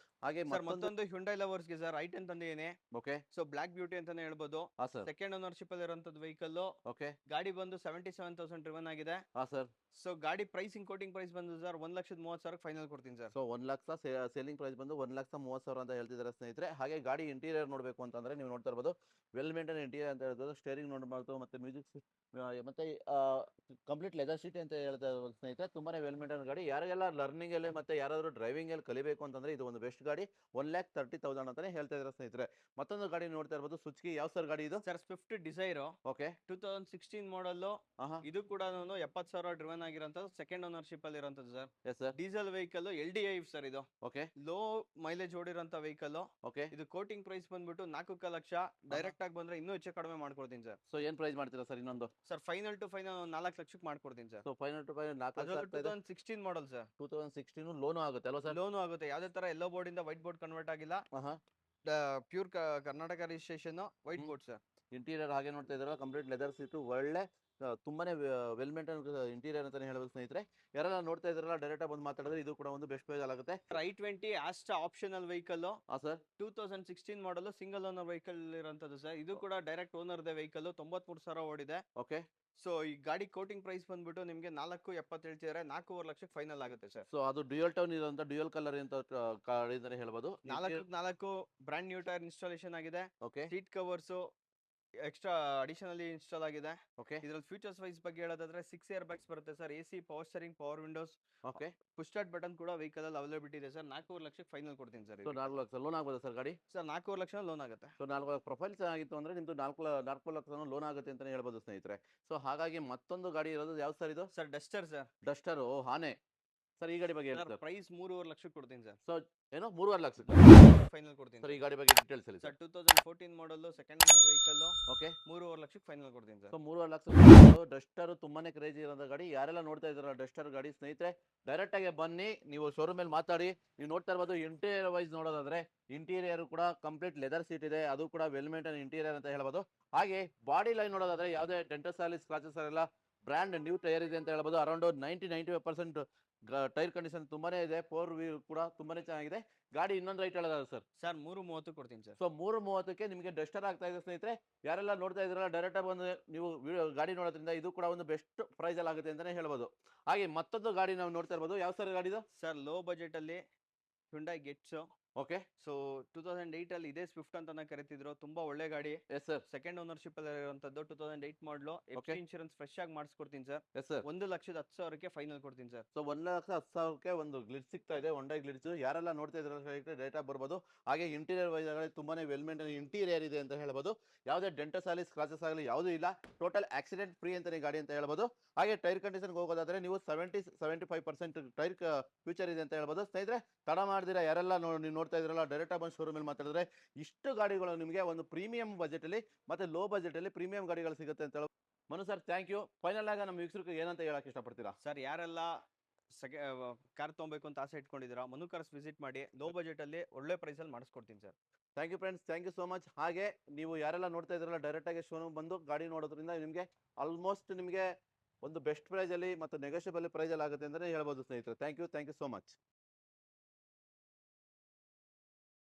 S1: ಹಾಗೆ
S2: ಸರ್ ಮತ್ತೊಂದು ಹ್ಯುಂಡೈ ಲವರ್ಸ್ ಗೆ ಸರ್ i10 ತಂದಿದ್ದೀನಿ.
S1: ಓಕೆ.
S2: ಸೊ ಬ್ಲಾಕ್ ಬ್ಯೂಟಿ ಅಂತಾನೆ ಹೇಳ್ಬೋದು.
S1: ಹಾ ಸರ್.
S2: ಸೆಕೆಂಡ್ ಓನರ್ಶಿಪ್ ಅಲ್ಲಿ ಇರುವಂತದ್ದು ವೆಹಿಕಲ್.
S1: ಓಕೆ.
S2: ಗಾಡಿ ಬಂದು 77,000 ಡ್ರಿವನ್ ಆಗಿದೆ.
S1: ಹಾ ಸರ್.
S2: ಸೊ ಗಾಡಿ ಪ್ರೈಸಿಂಗ್ ಕೋಟಿಂಗ್ ಪ್ರೈಸ್ ಬಂದು ಸರ್ 1,30,000 ಫೈನಲ್ ಕೊಡ್ತೀನಿ sir.
S1: So 1 lakh selling price ಬಂದು 1,30,000 ಅಂತ ಹೇಳ್ತಿದ್ದಾರೆ ಸ್ನೇಹಿತರೆ. ಹಾಗೆ ಗಾಡಿ ಇಂಟೀರಿಯರ್ ನೋಡಬೇಕು ಅಂತಂದ್ರೆ ನೀವು ನೋಡ್ತಾ ಇರಬಹುದು ವೆಲ್ ಮೇಂಟೈನ್ ಇಂಟೀರಿಯರ್ ಅಂತ ಹೇಳ್ಬೋದು. ಸ್ಟೇರಿಂಗ್ ನೋಡಬಹುದು, ಮತ್ತೆ ಮ್ಯೂಸಿಕ್ ಮತ್ತೆ ಕಂಪ್ಲೀಟ್ ಲೆದರ್ ಸೀಟ್ ಅಂತ ಹೇಳ್ತಾ ಇರೋದು ಸ್ನೇಹಿತರೆ. ತುಂಬಾನೇ ವೆಲ್ ಮೇಂಟೈನ್ ಗಾಡಿ. ಯಾರಿಗೆಲ್ಲ ಲರ್ನಿಂಗ್ ಅಲ್ಲಿ ಮತ್ತೆ ಯಾರಾದ್ರೂ ಡ್ರೈವಿಂಗ್ ಅಲ್ಲಿ ಕಲಿಬೇಕು ಅಂತಂದ್ರೆ ಇದು ಒಂದು ಬೆಸ್ಟ್ ಗಾಡಿ. 1,30,000 ಅಂತಾನೆ ಹೇಳ್ತಾ ಇದ್ದಾರೆ ಸ್ನೇಹಿತರೆ. ಮತ್ತೊಂದು ಗಾಡಿ ನೋಡ್ತಾ ಇರಬಹುದು, ಸುಜುಕಿ. ಯಾವ ಸರ್ ಗಾಡಿ ಇದು?
S2: Sir Swift Dzire
S1: okay.
S2: 2016 model. ಇದು ಕೂಡ 70,000 ಡ್ರಿವನ್ ಆಗಿರೋಂಥದ್ದು. ಸೆಕೆಂಡ್ ಓನರ್ಶಿಪ್ ಅಲ್ಲಿ ಇರುವಂತದ್ದು sir.
S1: Yes sir.
S2: Diesel vehicle, LDI sir ಇದು.
S1: ಓಕೆ.
S2: ಲೋ ಮೈಲೇಜ್ ಓಡಿರೋಂತ ವೆಹಿಕಲ್.
S1: ಓಕೆ.
S2: ಇದು ಕೋಟಿಂಗ್ ಪ್ರೈಸ್ ಬಂದ್ಬಿಟ್ಟು 4 ಲಕ್ಷ. ಡೈರೆಕ್ಟ್ ಆಗಿ ಬಂದ್ರೆ ಇನ್ನೂ ಹೆಚ್ಚು ಕಡಿಮೆ ಮಾಡ್ಕೊಡ್ತೀನಿ ಸರ್.
S1: ಸೊ ಏನ್ ಪ್ರೈಸ್ ಮಾಡ್ತೀರಾ ಸರ್ ಇನ್ನೊಂದು?
S2: ಸರ್ ಫೈನಲ್ ಟು ಫೈನಲ್ 4 ಲಕ್ಷಕ್ಕೆ ಮಾಡ್ಕೊಡ್ತೀನಿ sir.
S1: So final to final 4 lakh ಆಗ್ತಾ ಇದೆ.
S2: 2016 ಮಾಡಲ್ ಸರ್.
S1: 2016 ಲೋನು ಆಗುತ್ತೆ ಅಲ್ವಾ ಸರ್?
S2: ಲೋನು ಆಗುತ್ತೆ. ಯಾವ್ದೇ ತರ ಎಲ್ಲೋ ಬೋರ್ಡ್ ಇಂದ ವೈಟ್ ಬೋರ್ಡ್ ಕನ್ವರ್ಟ್ ಆಗಿಲ್ಲ. Pure Karnataka registration, white board sir.
S1: Interior ಹಾಗೆ ನೋಡ್ತಾ ಇದ್ದಾರೆ, ಕಂಪ್ಲೀಟ್ ಲೆದರ್ ಸೀಟು. ಒಳ್ಳೆ ತುಂಬಾನೇ ವೆಲ್ ಮೇಂಟೈನ್ ಇಂಟೀರಿಯರ್ ಅಂತಾನೆ ಹೇಳ್ಬೋದು ಸ್ನೇಹಿತರೆ. ಯಾರೆಲ್ಲ ನೋಡ್ತಾ ಇದ್ರಲ್ಲ ಡೈರೆಕ್ಟ್ ಆಗಿ ಬಂದು ಮಾತಾಡಿದ್ರೆ ಇದು ಕೂಡ ಒಂದು ಬೆಸ್ಟ್ ಪೇಜ್ ಆಗುತ್ತೆ.
S2: i20 Astra optional vehicle.
S1: ಹಾ sir.
S2: 2016 model, single owner vehicle ಇರೋಂಥದ್ದು sir. ಇದು ಕೂಡ ಡೈರೆಕ್ಟ್ ಓನರ್ ವೆಹಿಕಲ್. 93,000 ಓಡಿದೆ.
S1: ಓಕೆ.
S2: ಸೊ ಈ ಗಾಡಿ ಕೋಟಿಂಗ್ ಪ್ರೈಸ್ ಬಂದ್ಬಿಟ್ಟು ನಿಮ್ಗೆ 4.70 ಹೇಳ್ತಿದ್ದಾರೆ. 4.5 ಲಕ್ಷಕ್ಕೆ ಫೈನಲ್ ಆಗುತ್ತೆ ಸರ್.
S1: ಸೊ ಅದು ಡ್ಯೂಯಲ್ ಟೋನ್ ಇರುವಂತ ಡ್ಯೂಯಲ್ ಕಲರ್ ಅಂತ ಗಾಡಿ ಅಂತಾನೆ ಹೇಳ್ಬೋದು.
S2: 4 ಬ್ರಾಂಡ್ ನ್ಯೂ ಟೈರ್ ಇನ್ಸ್ಟಾಲೇಷನ್ ಆಗಿದೆ.
S1: Okay.
S2: Seat covers extra additionally install ಆಗಿದೆ.
S1: ಓಕೆ.
S2: ಇದ್ರಲ್ಲಿ ಫೀಚರ್ಸ್ ವೈಸ್ ಬಗ್ಗೆ ಹೇಳೋದಾದ್ರೆ 6 ಏರ್ ಬ್ಯಾಗ್ಸ್ ಬರುತ್ತೆ sir. AC, power steering, power Windows.
S1: Okay.
S2: Push start button ಕೂಡ ವೆಹಿಕಲ್ ಅಲ್ಲಿ ಅವೈಲಬಿಲಿಟಿ ಇದೆ ಸರ್. 4.5 ಲಕ್ಷಕ್ಕೆ ಫೈನಲ್ ಕೊಡ್ತೀನಿ ಸರ್.
S1: ಸೊ 4 ಲಕ್ಷ ಲೋನ್ ಆಗ್ಬೋದಾ ಸರ್ ಗಾಡಿ?
S2: ಸರ್ 4.5 ಲಕ್ಷ ಲೋನ್ ಆಗುತ್ತೆ.
S1: ಸೊ 4 ಲಕ್ಷ ಪ್ರೊಫೈಲ್ ಚೆನ್ನಾಗಿತ್ತು ಅಂದ್ರೆ ನಿಮ್ದು 4 ಲಕ್ಷ ಲೋನ್ ಆಗುತ್ತೆ ಅಂತಾನೆ ಹೇಳ್ಬೋದು ಸ್ನೇಹಿತರೆ. ಸೊ ಹಾಗಾಗಿ ಮತ್ತೊಂದು ಗಾಡಿ ಇರೋದು ಯಾವ ಸರ್ ಇದು?
S2: Sir Duster sir.
S1: ಡಸ್ಟರ್ ಆನೆ ಸರ್. ಈ ಗಾಡಿ ಬಗ್ಗೆ ಹೇಳಿ ಸರ್.
S2: ಪ್ರೈಸ್ 3.5 ಲಕ್ಷಕ್ಕೆ ಕೊಡ್ತೀನಿ ಸರ್.
S1: ಸೊ ಏನೋ 3.5 ಲಕ್ಷ
S2: ಫೈನಲ್ ಕೊಡ್ತೀನಿ
S1: ಸರ್. ಈ ಗಾಡಿ ಬಗ್ಗೆ ಡೀಟೇಲ್ಸ್ ಹೇಳಿ
S2: ಸರ್.
S1: ಸರ್.
S2: 2014 ಮಾಡಲ್, ಸೆಕೆಂಡ್ ಓನರ್ ವೆಹಿಕಲ್.
S1: ಓಕೆ.
S2: 3.5 ಲಕ್ಷಕ್ಕೆ ಫೈನಲ್ ಕೊಡ್ತೀನಿ ಸರ್.
S1: ಸೊ 3.5 ಲಕ್ಷ ಡಸ್ಟರ್ ತುಂಬಾನೇ ಕ್ರೇಜಿ ಇರೋ ಗಾಡಿ. ಯಾರೆಲ್ಲ ನೋಡ್ತಾ ಇದಾರೆ ಡಸ್ಟರ್ ಗಾಡಿ ಸ್ನೇಹಿತರೆ, ಡೈರೆಕ್ಟ್ ಆಗಿ ಬನ್ನಿ, ನೀವು ಶೋರೂಮ್ ಅಲ್ಲಿ ಮಾತಾಡಿ. ನೀವು ನೋಡ್ತಾ ಇರ್ಬೋದು ಇಂಟೀರಿಯರ್ ವೈಸ್ ನೋಡೋದಾದ್ರೆ ಇಂಟೀರಿಯರ್ ಕೂಡ ಕಂಪ್ಲೀಟ್ ಲೆದರ್ ಸೀಟ್ ಇದೆ. ಅದು ಕೂಡ ವೆಲ್ ಮೇಂಟೈನ್ ಇಂಟೀರಿಯರ್ ಅಂತ ಹೇಳ್ಬೋದು. ಹಾಗೆ ಬಾಡಿ ಲೈನ್ ನೋಡೋದಾದ್ರೆ ಯಾವುದೇ ಡೆಂಟಸ್ ಆಗಲಿ ಸ್ಕ್ರಾಚಸ್ ಎಲ್ಲ ಬ್ರ್ಯಾಂಡ್ ನ್ಯೂ ಟೈರ್ ಇದೆ ಅಂತ ಹೇಳ್ಬೋದು. ಅರೌಂಡ್ 90-95% ಟೈರ್ ಕಂಡೀಷನ್ ತುಂಬಾನೇ ಇದೆ. 4 ವೀಲ್ ಕೂಡ ತುಂಬಾನೇ ಚೆನ್ನಾಗಿದೆ ಗಾಡಿ. ಇನ್ನೊಂದು ರೈಟ್ ಹೇಳೋದಾದ್ರೆ ಸರ್?
S2: ಸರ್ 3.30 ಕೊಡ್ತೀನಿ ಸರ್.
S1: ಸೊ 3.30ಕ್ಕೆ ನಿಮಗೆ ಡಸ್ಟರ್ ಆಗ್ತಾ ಇದೆ ಸ್ನೇಹಿತರೆ. ಯಾರೆಲ್ಲ ನೋಡ್ತಾ ಇದ್ರಲ್ಲ ಡೈರೆಕ್ಟ್ ಆಗಿ ಬಂದು ನೀವು ಗಾಡಿ ನೋಡೋದ್ರಿಂದ ಇದು ಕೂಡ ಒಂದು ಬೆಸ್ಟ್ ಪ್ರೈಸ್ ಅಲ್ಲಿ ಆಗುತ್ತೆ ಅಂತಾನೆ ಹೇಳ್ಬೋದು. ಹಾಗೆ ಮತ್ತೊಂದು ಗಾಡಿ ನಾವು ನೋಡ್ತಾ ಇರ್ಬೋದು. ಯಾವ ಸರ್ ಗಾಡಿ ಇದು?
S2: ಸರ್ ಲೋ ಬಜೆಟ್ ಅಲ್ಲಿ Hyundai Getz.
S1: ಓಕೆ.
S2: ಸೊ 2008 ಅಲ್ಲಿ ಇದೇ ಸ್ವಿಫ್ಟ್ ಅಂತಾನೆ ಕರೀತಿದ್ರು. ತುಂಬಾ ಒಳ್ಳೆ ಗಾಡಿ.
S1: Yes sir.
S2: ಸೆಕೆಂಡ್ ಓನರ್ಶಿಪ್ ಅಲ್ಲಿ ಇರುವಂತದ್ದು. 2008 ಮಾಡಲು.
S1: Okay.
S2: ಇನ್ಶೂರೆನ್ಸ್ ಫ್ರೆಶ್ ಆಗಿ ಮಾಡಿಸ್ಕೊಡ್ತೀನಿ ಸರ್.
S1: Yes sir.
S2: 1,10,000ಕ್ಕೆ ಫೈನಲ್ ಕೊಡ್ತೀನಿ ಸರ್.
S1: ಸೊ 1,10,000ಕ್ಕೆ ಒಂದು ಗ್ಲಿಡ್ಸ್ ಸಿಗ್ತಾ ಇದೆ, Hyundai ಗ್ಲಿಡ್ಸ್. ಯಾರೆಲ್ಲ ನೋಡ್ತಾ ಇದ್ರೆ ಡೇಟಾ ಬರ್ಬೋದು. ಹಾಗೆ ಇಂಟೀರಿಯರ್ ವೈಸ್ ತುಂಬಾನೇ ವೆಲ್ ಮೇಂಟೈನ್ ಇಂಟೀರಿಯರ್ ಇದೆ ಅಂತ ಹೇಳ್ಬೋದು. ಯಾವುದೇ ಡೆಂಟಸ್ ಆಗಲಿ ಸ್ಕ್ರಾಚಸ್ ಆಗಲಿ ಯಾವುದೂ ಇಲ್ಲ. ಟೋಟಲ್ ಆಕ್ಸಿಡೆಂಟ್ ಫ್ರೀ ಅಂತಾನೆ ಗಾಡಿ ಅಂತ ಹೇಳ್ಬೋದು. ಹಾಗೆ ಟೈರ್ ಕಂಡೀಷನ್ಗೆ ಹೋಗೋದಾದ್ರೆ ನೀವು 70-75% ಟೈರ್ ಫ್ಯೂಚರ್ ಇದೆ ಅಂತ ಹೇಳ್ಬೋದು ಸ್ನೇಹಿತರೆ. ತಡ ಮಾಡಿದಿರಾ ಯಾರೆಲ್ಲ ನೀವು ನೋಡ್ತಾ ಇದ್ರಲ್ಲ ಡೈರೆಕ್ಟ್ ಆಗಿ ಬಂದು ಶೋರೂಮ್ ಅಲ್ಲಿ ಮಾತಾಡಿದ್ರೆ ಇಷ್ಟು ಗಾಡಿಗಳು ನಿಮಗೆ ಒಂದು ಪ್ರೀಮಿಯಂ ಬಜೆಟ್ ಅಲ್ಲಿ ಮತ್ತೆ ಲೋ ಬಜೆಟ್ ಅಲ್ಲಿ ಪ್ರೀಮಿಯಂ ಗಾಡಿಗಳು ಸಿಗುತ್ತೆ ಅಂತ ಹೇಳಿ. Manu sir thank you. Final ಆಗಿ ನಮ್ಮ ವೀಕ್ಷಕರಿಗೆ ಏನಂತ ಹೇಳಕ್ ಇಷ್ಟಪಡ್ತೀರಾ
S2: ಸರ್? ಯಾರೆಲ್ಲ ಕಾರ್ ತಗೊಬೇಕು ಅಂತ ಆಸೆ ಇಟ್ಕೊಂಡಿದ್ದೀರಾ, ಮನು ಕಾರ್ಸ್ ವಿಸಿಟ್ ಮಾಡಿ. ಲೋ ಬಜೆಟ್ ಅಲ್ಲಿ ಒಳ್ಳೆ ಪ್ರೈಸ್ ಅಲ್ಲಿ ಮಾಡಿಸ್ಕೊಡ್ತೀನಿ sir.
S1: Thank you friends, thank you so much. ಹಾಗೆ ನೀವು ಯಾರೆಲ್ಲ ನೋಡ್ತಾ ಇದ್ರಲ್ಲ ಡೈರೆಕ್ಟ್ ಆಗಿ ಶೋರೂಮ್ ಬಂದು ಗಾಡಿ ನೋಡೋದ್ರಿಂದ ನಿಮಗೆ ಆಲ್ಮೋಸ್ಟ್ ನಿಮಗೆ ಒಂದು ಬೆಸ್ಟ್ ಪ್ರೈಸ್ ಅಲ್ಲಿ ಮತ್ತು ನೆಗೋಷಿಯಬಲ್ ಪ್ರೈಸ್ ಅಲ್ಲಿ ಆಗುತ್ತೆ ಅಂತ ಹೇಳ್ಬೋದು ಸ್ನೇಹಿತರೆ. Thank you so much.